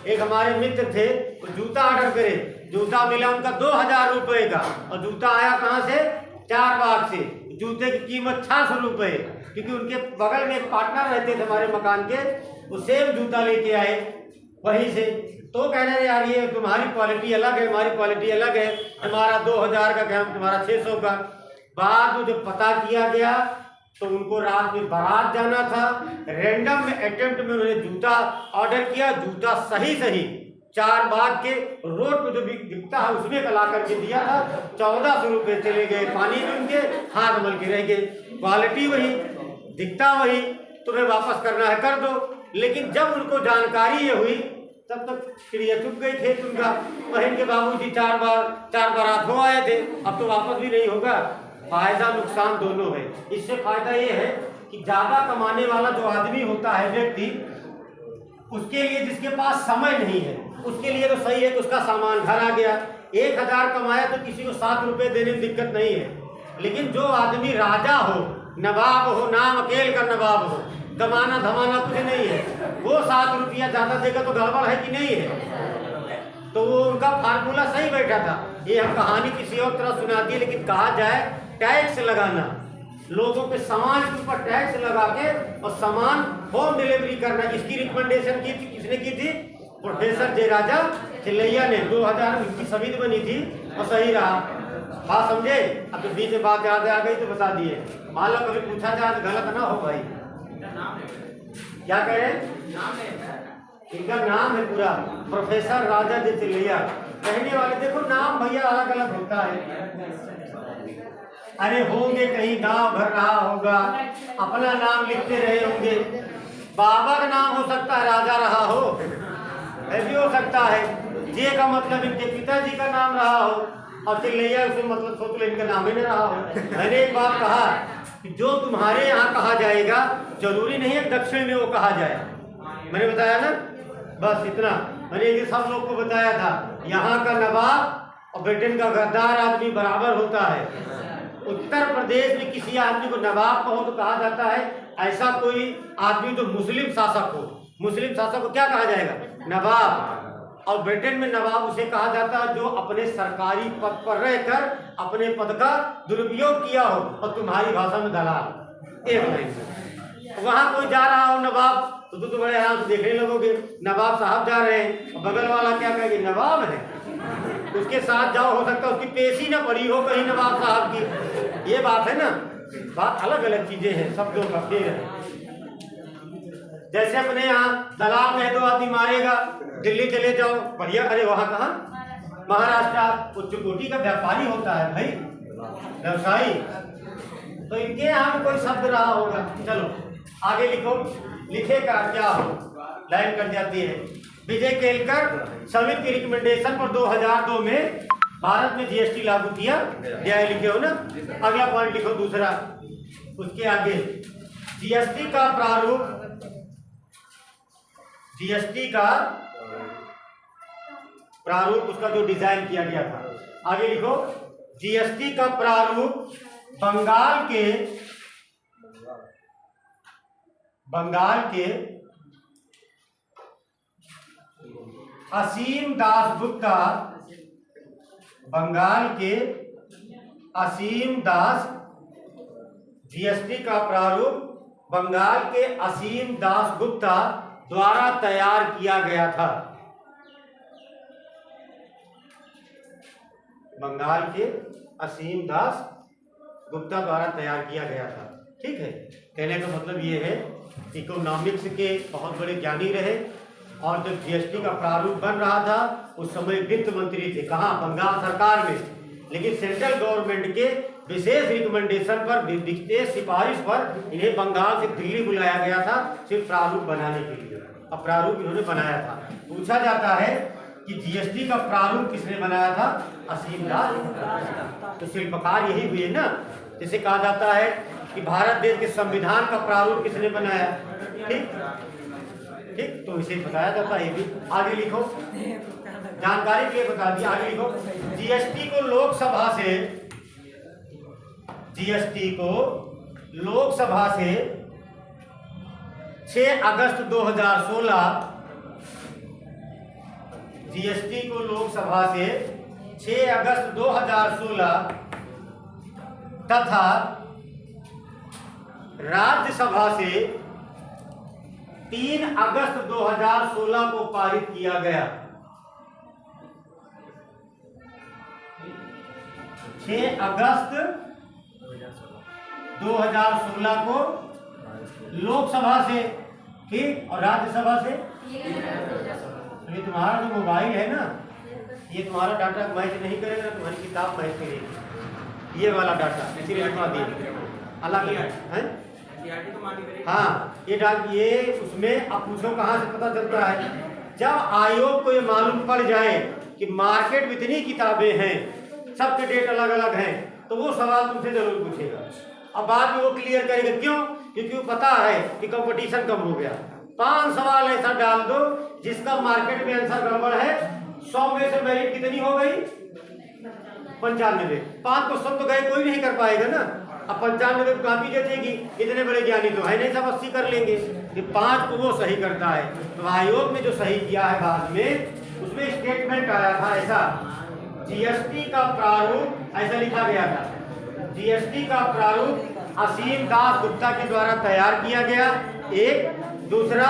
एक हमारे मित्र थे, वो जूता ऑर्डर करे, जूता मिला उनका 2000 रुपए का, और जूता आया कहाँ से, 4 बाग से। जूते की कीमत 600 रुपए, क्योंकि उनके बगल में एक पार्टनर रहते थे हमारे मकान के, वो सेम जूता लेके आए वहीं से। तो कहने रहे यार ये तुम्हारी क्वालिटी अलग है, हमारी क्वालिटी अलग है, हमारा 2000 का क्या, तुम्हारा 600 का। बाद में जब पता किया गया तो उनको रात में बारात जाना था, रैंडम में अटेम्प्ट में उन्होंने जूता ऑर्डर किया, जूता सही 4 बाग के रोड पे जो भी दिखता है उसमें का ला करके दिया था, 1400 रुपये चले गए पानी में, उनके हाथ मल के रह गए। क्वालिटी वही, दिखता वही, तुम्हें वापस करना है कर दो। लेकिन जब उनको जानकारी ये हुई तब तक चिड़िया चुप गई थे उनका, बहन के बाबूजी 4 बारात हो आए थे, अब तो वापस भी नहीं होगा। फायदा नुकसान दोनों है। इससे फायदा ये है कि ज्यादा कमाने वाला जो आदमी होता है व्यक्ति, उसके लिए जिसके पास समय नहीं है उसके लिए तो सही है कि उसका सामान घर आ गया। 1000 कमाया तो किसी को 7 रुपए देने में दिक्कत नहीं है, लेकिन जो आदमी राजा हो, नवाब हो, नाम अकेल का नवाब हो, कमाना धमाना कुछ नहीं है, वो 7 रुपया ज्यादा देगा तो गड़बड़ है कि नहीं है। तो वो उनका फार्मूला सही बैठा था। ये हम कहानी किसी और तरह सुना दी, लेकिन कहा जाए टैक्स लगाना, लोगों के सामान के ऊपर टैक्स लगा के और सामान होम डिलीवरी करना, इसकी रिकमेंडेशन की थी, किसने की थी, प्रोफेसर जे राजा चिल्लैया ने। 2000 में उनकी समिति बनी थी और सही रहा। बात समझे। अब तो बीच में बात याद आ गई तो बता दिए, मान लो कभी पूछा जाए तो गलत ना हो भाई। क्या कह रहे, इनका नाम है पूरा प्रोफेसर राजा जे चिल्लैया। कहने वाले देखो नाम भैया अलग अलग होता है। अरे होंगे कहीं गांव भर रहा होगा, अपना नाम लिखते रहे होंगे, बाबा का नाम हो सकता है राजा रहा हो, ऐसे हो सकता है, जे का मतलब इनके पिताजी का नाम रहा हो, और चिल्लैया उसमें मतलब सोच लो इनका नाम ही नहीं रहा हो। मैंने एक बात कहा कि जो तुम्हारे यहाँ कहा जाएगा जरूरी नहीं है दक्षिण में वो कहा जाए। मैंने बताया ना, बस इतना मैंने ये सब लोग को बताया था। यहाँ का नवाब और ब्रिटेन का गद्दार आदमी बराबर होता है। उत्तर प्रदेश में किसी आदमी को नवाब कहो तो कहा जाता है ऐसा कोई आदमी जो मुस्लिम शासक हो। मुस्लिम शासक को क्या कहा जाएगा? नवाब। और ब्रिटेन में नवाब उसे कहा जाता है जो अपने सरकारी पद पर रहकर अपने पद का दुरुपयोग किया हो, और तुम्हारी भाषा में दलाल। एक मिनट, वहां कोई जा रहा हो नवाब तो बड़े आराम से देखने लगोगे, नवाब साहब जा रहे हैं, और बगल वाला क्या कहेंगे? नवाब है। उसके साथ जाओ, हो सकता है उसकी पेशी ना पड़ी हो कहीं नवाब साहब की। ये बात है ना, बात अलग अलग चीजें हैं, शब्दों का फेर है। जैसे अपने यहाँ दलाल में 2 आदमी मारेगा, दिल्ली चले जाओ बढ़िया, अरे वहाँ कहाँ महाराष्ट्र उच्च कोटि का व्यापारी होता है भाई, व्यवसायी। तो इनके यहाँ भी कोई शब्द रहा होगा। चलो आगे लिखो, लिखेगा क्या हो, लाइन कट जाती है। विजय केलकर समिति की रिकमेंडेशन पर 2002 में भारत में जीएसटी लागू किया गया, लिखे हो ना। अगला पॉइंट लिखो दूसरा, उसके आगे जीएसटी का प्रारूप, जीएसटी का प्रारूप उसका जो डिजाइन किया गया था। आगे लिखो, जीएसटी का प्रारूप बंगाल के असीम दास गुप्ता, बंगाल के असीम दास, जीएसटी का प्रारूप बंगाल के असीम दास गुप्ता द्वारा तैयार किया गया था। बंगाल के असीम दास गुप्ता द्वारा तैयार किया गया था। ठीक है, कहने का मतलब ये है इकोनॉमिक्स के बहुत बड़े ज्ञानी रहे, और जब जीएसटी का प्रारूप बन रहा था उस समय वित्त मंत्री थे। कहाँ? बंगाल सरकार में। लेकिन सेंट्रल गवर्नमेंट के विशेष रिकमेंडेशन पर, विशेष सिफारिश पर इन्हें बंगाल से दिल्ली बुलाया गया था सिर्फ प्रारूप बनाने के लिए। अब प्रारूप इन्होंने बनाया था। पूछा जाता है कि जीएसटी का प्रारूप किसने बनाया था? असीम दास। तो शिल्पकार यही हुए ना। जैसे कहा जाता है कि भारत देश के संविधान का प्रारूप किसने बनाया? ठीक ठीक, तो इसे बताया जाता है। ये भी आगे लिखो, जानकारी के लिए बता दिया। आगे लिखो, जीएसटी को लोकसभा से 6 अगस्त 2016, जीएसटी को लोकसभा से 6 अगस्त 2016 तथा राज्यसभा से 3 अगस्त 2016 को पारित किया गया। 6 अगस्त 2016 को लोकसभा से, ठीक, और राज्यसभा से। ये तुम्हारा जो मोबाइल है ना, ये तुम्हारा डाटा मैच नहीं करेगा, तुम्हारी किताब मैच करेगी। ये वाला डाटा इसीलिए लिखवा दिए अलग है। हाँ, ये उसमें अब पूछो कहाँ से पता चलता है? जब आयोग को ये मालूम पड़ जाए कि मार्केट में इतनी किताबें हैं, सबके डेट अलग अलग हैं, तो वो सवाल तुमसे जरूर पूछेगा। अब बाद में वो क्लियर करेगा। क्यों? क्योंकि वो पता है कि कंपटीशन कम हो गया। 5 सवाल ऐसा डाल दो जिसका मार्केट में आंसर गड़बड़ है, 100 में से मेरिट कितनी हो गई? 95। 5 क्वेश्चन तो गए, कोई नहीं कर पाएगा ना। अब 95 कॉपी जचेगी, इतने बड़े ज्ञानी तो है नहीं, सब 80 कर लेंगे। ये 5 को वो सही करता है। तो आयोग ने जो सही किया है बाद में, उसमें स्टेटमेंट आया था ऐसा, जीएसटी का प्रारूप ऐसा लिखा गया था, जीएसटी का प्रारूप असीम दास गुप्ता के द्वारा तैयार किया गया। एक दूसरा,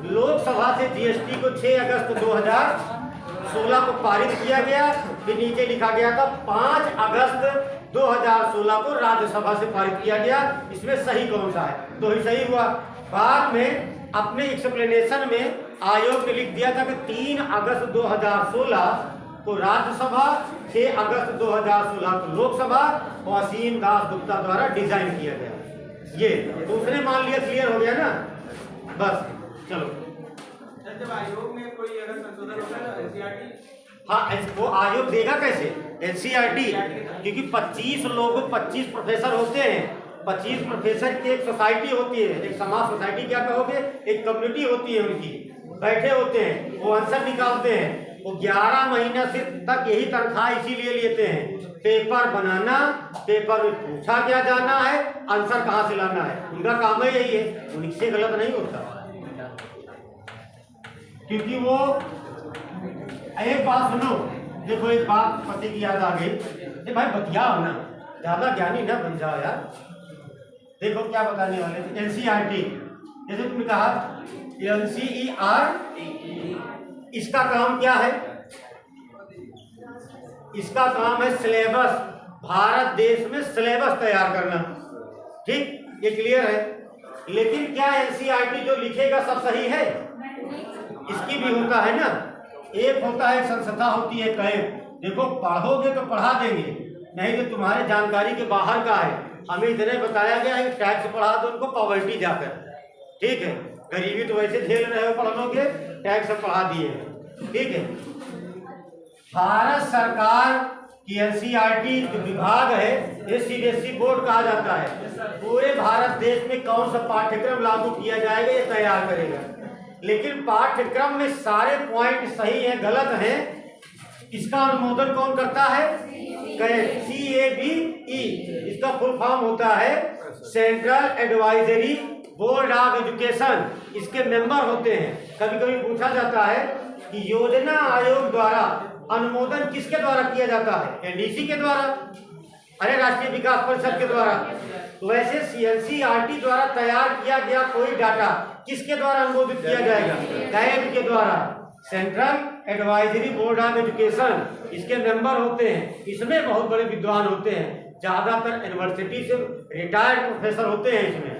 लोकसभा से जीएसटी को 6 अगस्त 2016 को पारित किया गया। फिर नीचे लिखा गया था 5 अगस्त 2016 को राज्यसभा से पारित किया गया। इसमें सही कौन सा है? तो ही सही हुआ। बाद में अपने एक्सप्लेनेशन में आयोग ने लिख दिया था कि 3 अगस्त 2016 को राज्यसभा, 6 अगस्त 2016 को लोकसभा, और असीम दास गुप्ता द्वारा डिजाइन किया गया। ये दूसरे मान लिया, क्लियर हो गया ना? बस चलो। जब आयोग में कोई अगर संशोधन होता है तो एनसीईआरटी हाँ, वो आयोग देगा कैसे? एनसीईआरटी, क्योंकि 25 लोग 25 प्रोफेसर होते हैं। 25 प्रोफेसर की एक सोसाइटी होती है, एक समाज सोसाइटी क्या कहोगे, एक कम्युनिटी होती है उनकी, बैठे होते हैं, वो आंसर निकालते हैं। वो 11 महीना से तक यही तनख्वाह इसीलिए लेते हैं, पेपर बनाना, पेपर में पूछा क्या जाना है, आंसर कहाँ से लाना है, उनका काम है यही है। उनसे गलत नहीं होता, क्योंकि वो एक बात सुनो, देखो एक बात पति की याद आ गई। भाई बतियाओ ना, ज्यादा ज्ञानी ना बन जाओ यार। देखो क्या बताने वाले थे, एनसीईआरटी, जैसे तुमने कहा एनसीईआर, इसका काम क्या है? इसका काम है सिलेबस, भारत देश में सिलेबस तैयार करना। ठीक, ये क्लियर है। लेकिन क्या एनसीईआरटी जो लिखेगा सब सही है? इसकी भी होता है ना, एक होता है, संस्था होती है कैब। देखो पढ़ोगे तो पढ़ा देंगे, नहीं तो तुम्हारे जानकारी के बाहर का है। हमें इतने बताया गया है कि टैक्स पढ़ा दो उनको पॉवर्टी जाकर, ठीक है, गरीबी तो वैसे झेल रहे हो, पढ़ लोगे, टैक्स पढ़ा दिए, ठीक है। भारत सरकार की एनसीईआरटी जो विभाग है, ये सीबीएसई बोर्ड कहा जाता है। पूरे भारत देश में कौन सा पाठ्यक्रम लागू किया जाएगा ये तैयार करेगा। लेकिन पाठ्यक्रम में सारे पॉइंट सही है गलत है, इसका अनुमोदन कौन करता है? CABE, इसका फुल फॉर्म होता है central advisory board of education. इसके मेंबर होते हैं। कभी कभी पूछा जाता है कि योजना आयोग द्वारा अनुमोदन किसके द्वारा किया जाता है? एनडीसी के द्वारा, अरे राष्ट्रीय विकास परिषद के द्वारा। तो वैसे एनसीईआरटी द्वारा तैयार किया गया कोई डाटा किसके द्वारा अनुमोदित किया जाएगा? कैब के द्वारा, central advisory board of education, इसके मेंबर होते हैं। इसमें बहुत बड़े विद्वान होते हैं, ज्यादातर यूनिवर्सिटी से रिटायर्ड प्रोफेसर होते हैं। इसमें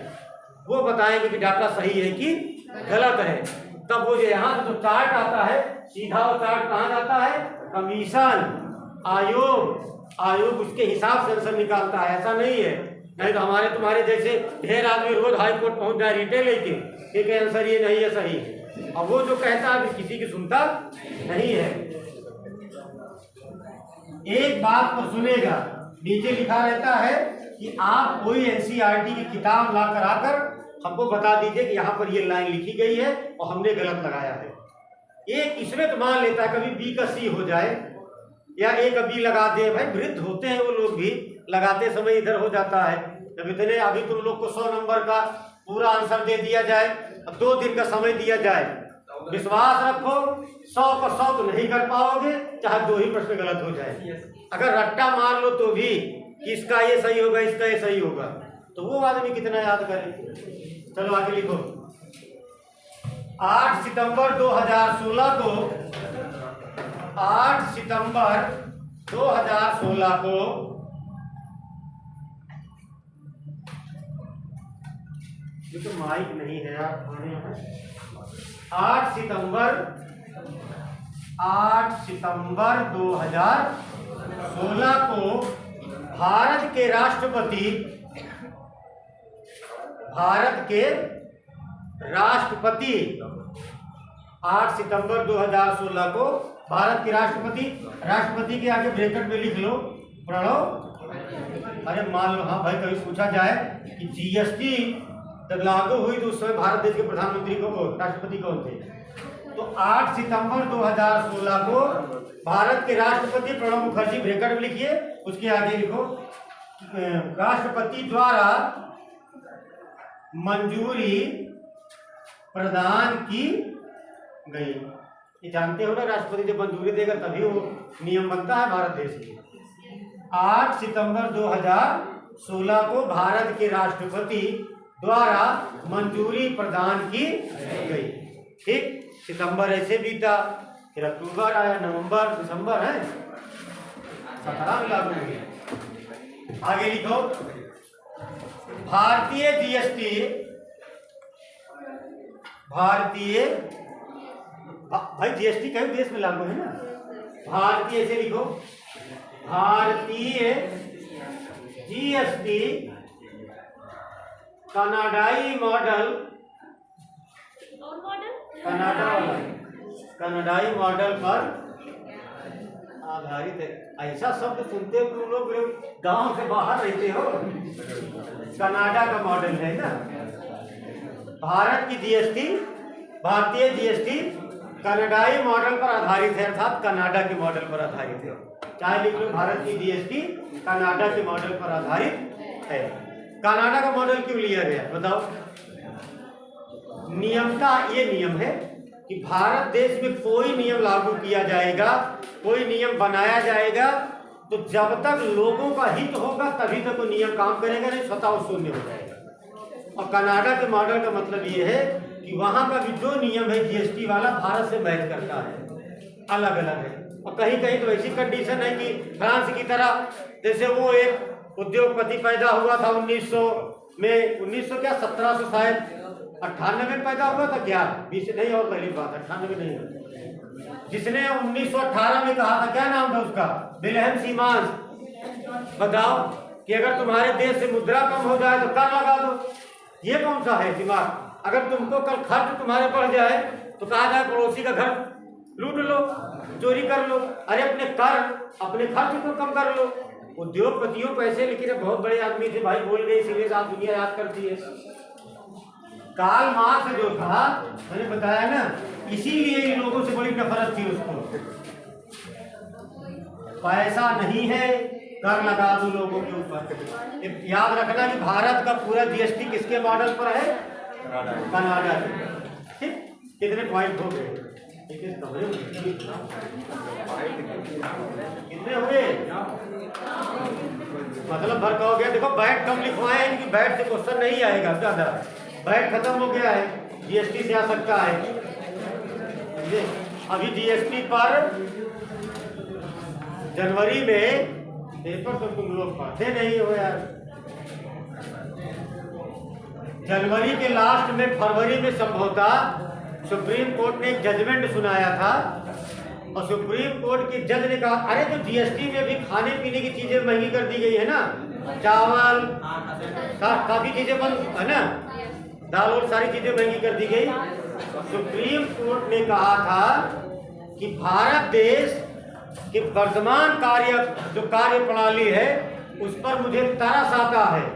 वो बताएंगे कि डाटा सही है कि गलत है। तब वो जो यहाँ से जो चार्ट आता है, सीधा वो चार्ट कहाँ जाता है? कमीशन, आयोग उसके हिसाब से आंसर निकालता है। ऐसा नहीं है, नहीं तो हमारे तुम्हारे जैसे ढेर आदमी रोज हाई कोर्ट पहुंच जाए रिटेल लेके, ठीक है, आंसर ये नहीं है, सही है। और वो जो कहता है किसी की सुनता नहीं है। एक बात को सुनेगा, नीचे लिखा रहता है कि आप कोई एनसीईआरटी की किताब ला कर आकर हमको बता दीजिए कि यहाँ पर ये लाइन लिखी गई है और हमने गलत लगाया है। एक इसमें तो मान लेता है कभी बी का सी हो जाए, या ए का बी लगा दे। भाई वृद्ध होते हैं वो लोग भी, लगाते समय इधर हो जाता है। जब इतने अभी तुम लोग को 100 नंबर का पूरा आंसर दे दिया जाए, अब 2 दिन का समय दिया जाए, विश्वास रखो 100 का 100 तो नहीं कर पाओगे, चाहे 2 ही प्रश्न गलत हो जाए। अगर रट्टा मार लो तो भी कि इसका ये सही होगा, इसका ये सही होगा, तो वो आदमी कितना याद करे। चलो आगे लिखो। 8 सितंबर 2016 को 8 सितंबर 2016 को ये तो माइक नहीं है यार, 8 सितंबर 2016 को भारत के राष्ट्रपति 8 सितंबर 2016 को भारत के राष्ट्रपति के आगे ब्रैकेट में लिख लो, पढ़ो। अरे मान लो, हाँ भाई, कभी पूछा जाए कि जीएसटी जब लागू हुई तो उस समय भारत देश के प्रधानमंत्री राष्ट्रपति कौन थे? तो 8 सितंबर 2016 को भारत के राष्ट्रपति प्रणब मुखर्जी, ब्रैकेट में लिखिए, उसके आगे लिखो राष्ट्रपति द्वारा मंजूरी प्रदान की गई। ये जानते हो ना, राष्ट्रपति जब मंजूरी देगा तभी वो नियम बनता है भारत देश में। 8 सितंबर 2016 को भारत के राष्ट्रपति द्वारा मंजूरी प्रदान की गई। ठीक, सितंबर ऐसे बीता, फिर अक्टूबर आया, नवंबर, दिसंबर है, 17 में लागू हुई। आगे लिखो भारतीय जीएसटी, भाई जीएसटी कई देश में लागू है ना। भारतीय से लिखो, भारतीय जीएसटी कनाडाई मॉडल, कनाडाई मॉडल पर आधारित है। ऐसा शब्द सुनते हो तुम लोग गांव से बाहर रहते हो। कनाडा का मॉडल है ना। भारत की जीएसटी, भारतीय जीएसटी कनाडाई मॉडल पर आधारित है, अर्थात कनाडा के मॉडल पर आधारित है। चाहे लिख लो भारत की जीएसटी कनाडा के मॉडल पर आधारित है। कनाडा का मॉडल क्यों लिया गया बताओ? नियमता ये नियम है कि भारत देश में कोई नियम लागू किया जाएगा, कोई नियम बनाया जाएगा तो जब तक लोगों का हित होगा तभी तक वो नियम काम करेगा, नहीं स्वतः वो शून्य हो जाएगा। और कनाडा के मॉडल का मतलब ये है कि वहाँ का भी जो नियम है जीएसटी वाला भारत से मैच करता है, अलग अलग है। और कहीं कहीं तो ऐसी कंडीशन है कि फ्रांस की तरह, जैसे वो एक उद्योगपति पैदा हुआ था 1900 में, 1900 क्या 1700 शायद 98 में पैदा हुआ था क्या, 20 नहीं और पहली बात 98 नहीं, जिसने 1918 में कहा था, क्या नाम था उसका, विल्हेम सीमांस। बताओ कि अगर तुम्हारे देश से मुद्रा कम हो जाए तो कर लगा दो। ये कौन सा है दिमाग? अगर तुमको कल खर्च तुम्हारे बढ़ जाए तो कहा जाए पड़ोसी का घर लूट लो, चोरी कर लो। अरे अपने खर्च को कम कर लो। उद्योगपतियों पैसे, लेकिन बहुत बड़े आदमी थे भाई, बोल गए इसीलिए आप दुनिया याद करती है। कार्ल मार्क्स जो था, मैंने बताया ना, इसीलिए इन लोगों से बड़ी नफरत थी उसको। पैसा नहीं है, कर लगा दो लोगों के ऊपर। याद रखना कि भारत का पूरा जीएसटी किसके मॉडल पर है? कनाडा। ठीक, कितने पॉइंट हो गए? कितने हुए? मतलब भर का हो गया। देखो बैट कम लिखवाए हैं कि बैट से क्वेश्चन नहीं आएगा ज्यादा, बैट खत्म हो गया है, जीएसटी से आ सकता है। अभी जीएसटी पर जनवरी में पेपर तो तुम लोग पढ़ते नहीं हो यार। जनवरी के लास्ट में, फरवरी में संभवतः सुप्रीम कोर्ट ने एक जजमेंट सुनाया था और सुप्रीम कोर्ट के जज ने कहा अरे तो जीएसटी में भी खाने पीने की चीजें महंगी कर दी गई है ना, चावल काफी चीजें बंद है ना, दाल और सारी चीजें महंगी कर दी गई। सुप्रीम कोर्ट ने कहा था कि भारत देश की वर्तमान जो कार्य प्रणाली है उस पर मुझे तरस आता है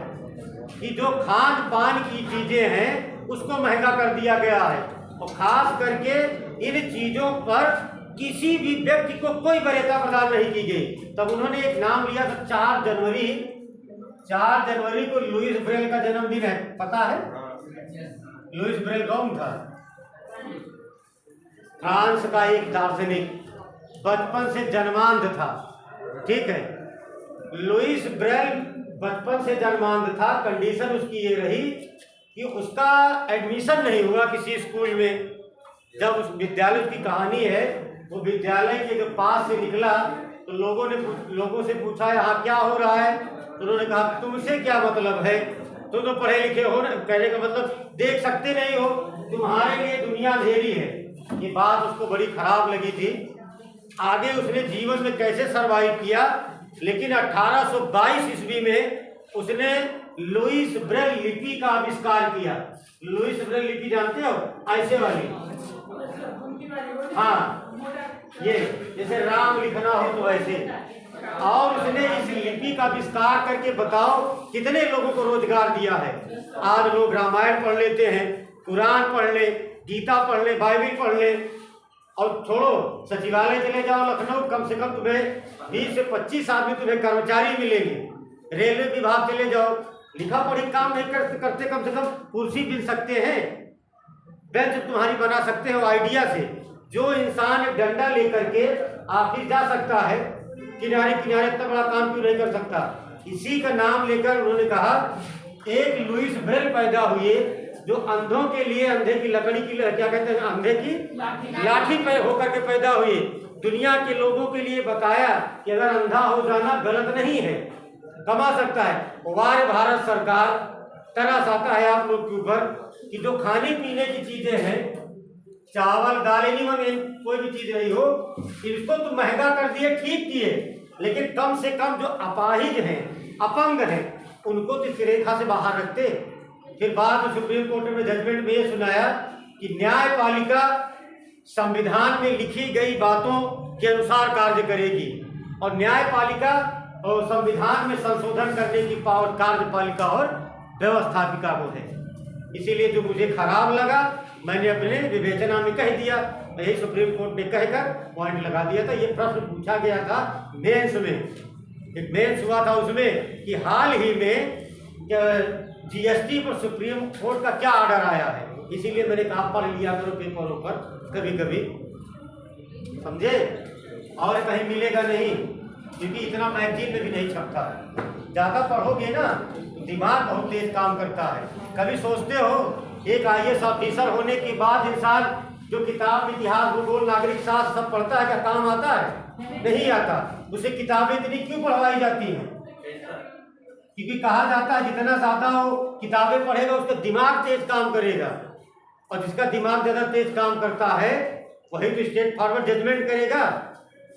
कि जो खान पान की चीजें हैं उसको महंगा कर दिया गया है और खास करके इन चीजों पर किसी भी व्यक्ति को कोई वरीयता प्रदान नहीं की गई। तब उन्होंने एक नाम लिया था 4 जनवरी को लुईस ब्रेल का जन्मदिन है, पता है? लुईस ब्रेल कौन था? फ्रांस का एक दार्शनिक, बचपन से जन्मांध था। ठीक है, लुईस ब्रेल बचपन से जन्मांध था। कंडीशन उसकी ये रही कि उसका एडमिशन नहीं हुआ किसी स्कूल में। जब उस विद्यालय की कहानी है, वो विद्यालय के जब पास से निकला तो लोगों से पूछा यहाँ क्या हो रहा है, तो उन्होंने कहा तुमसे क्या मतलब है, तुम तो पढ़े लिखे हो ना। कहने का मतलब देख सकते नहीं हो, तुम्हारे लिए दुनिया अंधेरी है। ये बात उसको बड़ी खराब लगी थी। आगे उसने जीवन में कैसे सरवाइव किया, लेकिन 1822 ईस्वी में उसने लुईस ब्रेल लिपि का आविष्कार किया। लुईस ब्रेल लिपि जानते हो? ऐसे वाली, हाँ, ये जैसे राम लिखना हो तो वैसे। और उसने इस लिपि का आविष्कार करके बताओ कितने लोगों को रोजगार दिया है। आज लोग रामायण पढ़ लेते हैं, कुरान पढ़ ले, गीता पढ़ ले, बाइबिल पढ़ ले, और छोड़ो सचिवालय चले जाओ लखनऊ, कम से कम तुम्हें 20 से 25 आदमी तुम्हें कर्मचारी मिलेंगे। रेलवे विभाग चले जाओ, लिखा पढ़ी काम नहीं करते, कम से कम कुर्सी मिल सकते हैं, बेंच तुम्हारी बना सकते हो आइडिया से। जो इंसान एक डंडा लेकर के ऑफिस जा सकता है, किनारे किनारे इतना बड़ा काम क्यों नहीं कर सकता? इसी का नाम लेकर उन्होंने कहा एक लुईस ब्रेल पैदा हुए जो अंधों के लिए अंधे की लकड़ी की, क्या कहते हैं, अंधे की लाठी पे होकर के पैदा हुए। दुनिया के लोगों के लिए बताया कि अगर अंधा हो जाना गलत नहीं है, कमा सकता है। वार भारत सरकार तरस आता है आप लोग के ऊपर कि जो खाने पीने की चीजें हैं, चावल दाल नहीं, कोई भी चीज नहीं हो, इसको तो महंगा कर दिए, ठीक किए, लेकिन कम से कम जो अपाहिज हैं, अपंग हैं, उनको तो इस रेखा से बाहर रखते। फिर बाद में सुप्रीम कोर्ट में जजमेंट में ये सुनाया कि न्यायपालिका संविधान में लिखी गई बातों के अनुसार कार्य करेगी और न्यायपालिका और संविधान में संशोधन करने की पावर कार्यपालिका और व्यवस्थापिका को है। इसीलिए जो मुझे खराब लगा मैंने अपने विवेचना में कह दिया, यही सुप्रीम कोर्ट ने कहकर पॉइंट लगा दिया था। ये प्रश्न पूछा गया था मेंस में, एक मेंस हुआ था उसमें कि हाल ही में जीएसटी पर सुप्रीम कोर्ट का क्या ऑर्डर आया है, इसीलिए मैंने कहा पढ़ लिया करो पेपरों पर कभी कभी, समझे। और कहीं मिलेगा नहीं, क्योंकि इतना मैगजीन में भी नहीं छपता है। ज़्यादा पढ़ोगे ना तो दिमाग बहुत तेज काम करता है। कभी सोचते हो एक IAS ऑफिसर होने के बाद इंसान जो किताब इतिहास भूगोल नागरिक शास्त्र सब पढ़ता है, क्या काम आता है? नहीं आता। उसे किताबें इतनी क्यों पढ़वाई जाती हैं? क्योंकि कहा जाता है जितना ज़्यादा वो किताबें पढ़ेगा उसका दिमाग तेज काम करेगा, और जिसका दिमाग ज़्यादा तेज काम करता है वही तो स्ट्रेट फॉरवर्ड जजमेंट करेगा।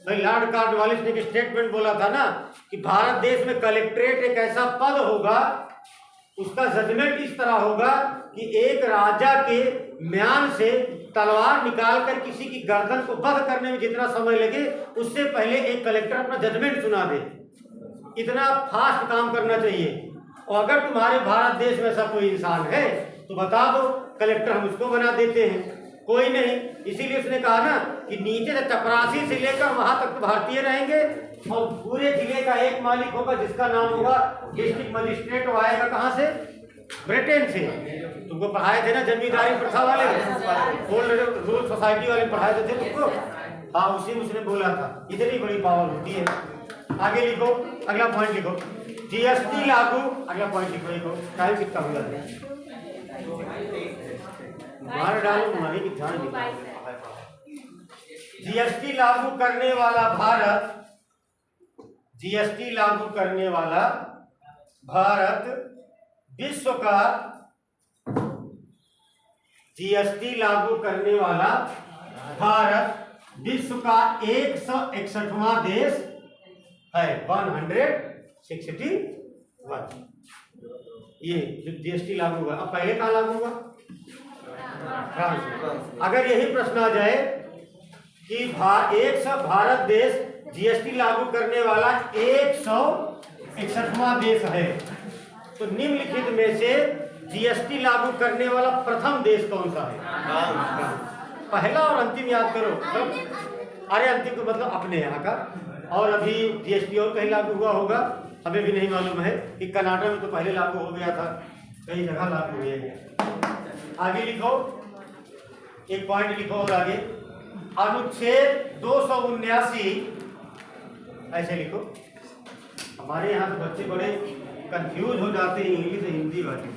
भाई लॉर्ड कॉर्नवालिस ने एक स्टेटमेंट बोला था ना कि भारत देश में कलेक्ट्रेट एक ऐसा पद होगा, उसका जजमेंट इस तरह होगा कि एक राजा के म्यान से तलवार निकालकर किसी की गर्दन को वध करने में जितना समय लगे उससे पहले एक कलेक्टर अपना जजमेंट सुना दे। इतना फास्ट काम करना चाहिए। और अगर तुम्हारे भारत देश में ऐसा कोई इंसान है तो बता दो, कलेक्टर हम उसको बना देते हैं। कोई नहीं, इसीलिए उसने कहा ना कि नीचे से चपरासी से लेकर वहां तक तो भारतीय रहेंगे और पूरे जिले का एक मालिक होगा जिसका नाम होगा डिस्ट्रिक्ट मजिस्ट्रेट। वो आएगा कहाँ से? ब्रिटेन से। तुमको पढ़ाए थे ना जमींदारी प्रथा वाले, ओल्ड रूल सोसाइटी वाले पढ़ाए थे तुमको। हाँ, उसी में उसने बोला था इतनी बड़ी पावर होती है। आगे लिखो, अगला पॉइंट लिखो, जीएसटी लागू। अगला पॉइंट लिखो, टाइम कितना हो जाता है? मार डालो तुम्हारी की ध्यान। जीएसटी लागू करने वाला भारत, जीएसटी लागू करने वाला भारत विश्व का, जीएसटी लागू करने वाला भारत विश्व का 161वां देश है, 161। ये जो जीएसटी लागू हुआ, अब पहले कहाँ लागू हुआ? फ्रांस। अगर यही प्रश्न आ जाए कि भारत देश जीएसटी लागू करने वाला 161वां देश है, तो निम्नलिखित में से जीएसटी लागू करने वाला प्रथम देश कौन सा है? पहला और अंतिम याद करो। अरे अंतिम को मतलब अपने यहाँ का, और अभी जीएसटी और कहीं लागू हुआ होगा, हमें भी नहीं मालूम है कि कनाडा में तो पहले लागू हो गया था, कई जगह लागू हुए हैं। आगे लिखो, एक पॉइंट लिखो और आगे, अनुच्छेद 279, ऐसे लिखो। हमारे यहाँ तो बच्चे बड़े कंफ्यूज हो जाते हैं इंग्लिश और हिंदी वाले।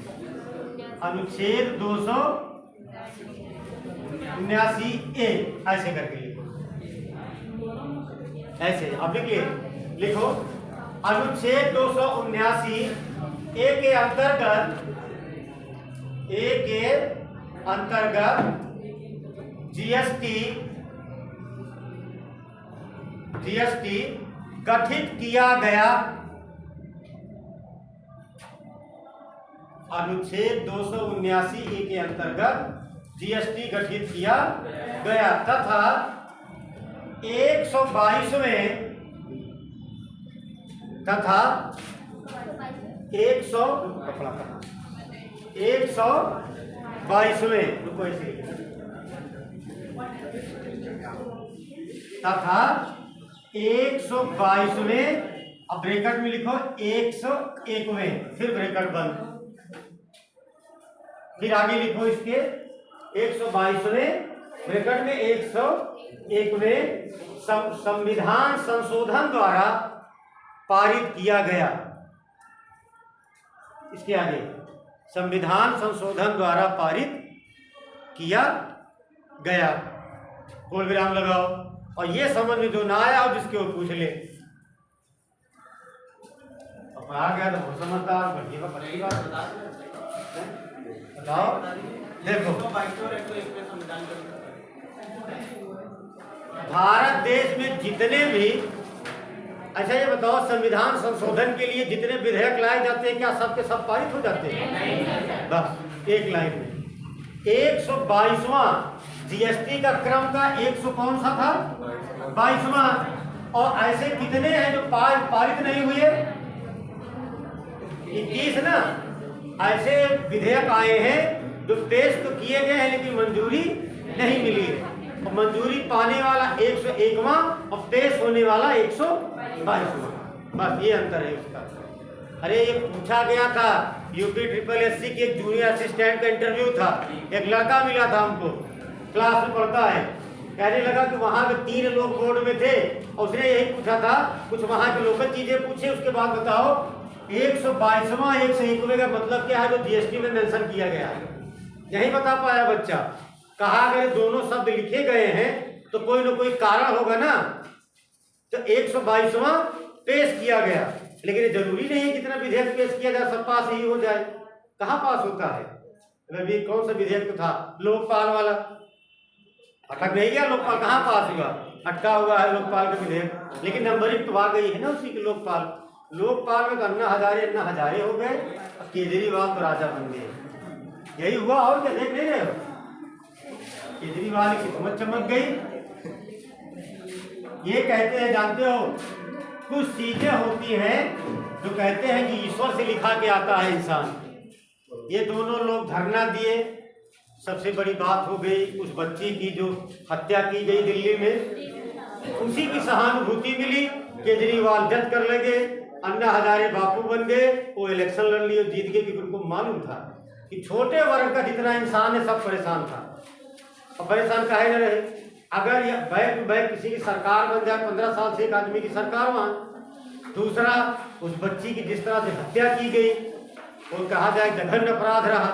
अनुच्छेद 279A ऐसे करके लिखो, ऐसे आप लिखिए। लिखो, अनुच्छेद 279A के अंतर्गत, जीएसटी गठित किया गया। अनुच्छेद 279A के अंतर्गत जीएसटी गठित किया गया तथा 122वें तथा 122वें तथा 122वें, अब ब्रैकेट में लिखो 101वें, फिर ब्रैकेट बंद, फिर आगे लिखो इसके 122वें ब्रैकेट में 101वें संविधान संशोधन द्वारा पारित किया गया। इसके आगे संविधान संशोधन द्वारा पारित किया गया, कोल विराम लगाओ। और ये समझ में जो ना आया और जिसके वो पूछ ले। अब आ गया तो बहुत समझदार, बढ़िया पहली बात बताओ। देखो, भारत देश में जितने भी, अच्छा ये बताओ, संविधान संशोधन के लिए जितने विधेयक लाए जाते हैं क्या सबके सब पारित हो जाते हैं? बस एक लाइन में 122वां जीएसटी का क्रम का 100 कौन सा था, 22वां। और ऐसे कितने हैं जो पारित नहीं हुए, 21 ना। ऐसे विधेयक आए हैं जो पेश तो किए गए हैं लेकिन मंजूरी नहीं मिली है। और मंजूरी पाने वाला 101वां और पेश होने वाला 122वां, बस ये अंतर है उसका। अरे ये पूछा गया था यूपी SSS की एक जूनियर असिस्टेंट का इंटरव्यू था, एक लड़का मिला था हमको, क्लास में पढ़ता है, कहने लगा कि वहाँ पे 3 लोग बोर्ड में थे और उसने यही पूछा था, कुछ वहाँ की लोकल चीजें पूछे, उसके बाद बताओ 122वां 101वें का मतलब क्या है जो जीएसटी में मेंशन किया गया है। यही बता पाया बच्चा। कहा अगर दोनों शब्द लिखे गए हैं तो कोई ना कोई कारण होगा ना। तो 122वां पेश किया गया, लेकिन ये जरूरी नहीं है कितना विधेयक पेश किया जाए सब पास ही हो जाए। कहाँ पास होता है? अभी कौन सा विधेयक तो था, लोकपाल वाला, अटक नहीं गया लोकपाल, कहाँ पास हुआ? अटका हुआ है लोकपाल का विधेयक, लेकिन नंबरिंग तो आ गई है ना उसी की। लोकपाल में तो अन्ना हजारे हो गए, केजरीवाल तो राजा बन गए। यही हुआ, और क्या देख नहीं रहे हो? केजरीवाल की किस्मत चमक गई। ये कहते हैं, जानते हो, कुछ चीजें होती हैं जो कहते हैं कि ईश्वर से लिखा के आता है इंसान। ये दोनों लोग धरना दिए, सबसे बड़ी बात हो गई उस बच्ची की जो हत्या की गई दिल्ली में, उसी की सहानुभूति मिली, केजरीवाल जज कर लगे, अन्ना हजारे बापू बन गए, वो इलेक्शन लड़ लिए, जीत गए, क्योंकि उनको मालूम था कि छोटे वर्ग का जितना इंसान है सब परेशान था। और परेशान काहे न रहे? अगर ये बैक टू बैक किसी की सरकार बन जाए, 15 साल से एक आदमी की सरकार वहां, दूसरा उस बच्ची की जिस तरह से हत्या की गई, वो कहा जाए जघन्य अपराध रहा,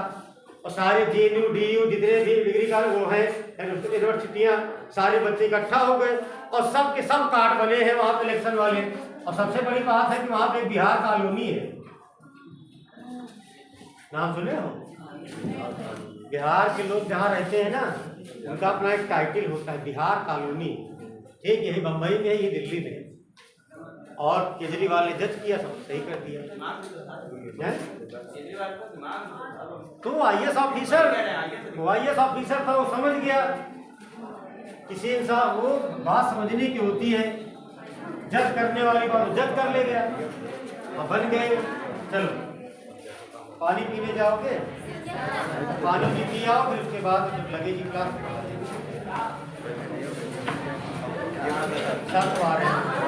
और सारे JNU DU जितने भी डिग्री का वो है यूनिवर्सिटियां, सारे बच्चे इकट्ठा हो गए और सब के सब कार्ड बने हैं वहां पे इलेक्शन वाले। और सबसे बड़ी बात है कि वहां पे बिहार कॉलोनी है, नाम सुने हो? बिहार के लोग जहाँ रहते हैं ना, उनका अपना एक टाइटल होता है बिहार कॉलोनी। ठीक, यही बम्बई में है, ये दिल्ली में। और केजरीवाल ने जज किया, सब सही कर दिया। तो IAS ऑफिसर था, वो समझ गया। किसी इंसान वो बात समझने की होती है, जज करने वाली बात जज कर ले गया। अब बन गए, चलो पानी पीने जाओगे, पानी भी पी आओ, फिर उसके बाद जब लगेगी क्लास सब आ रहे हैं।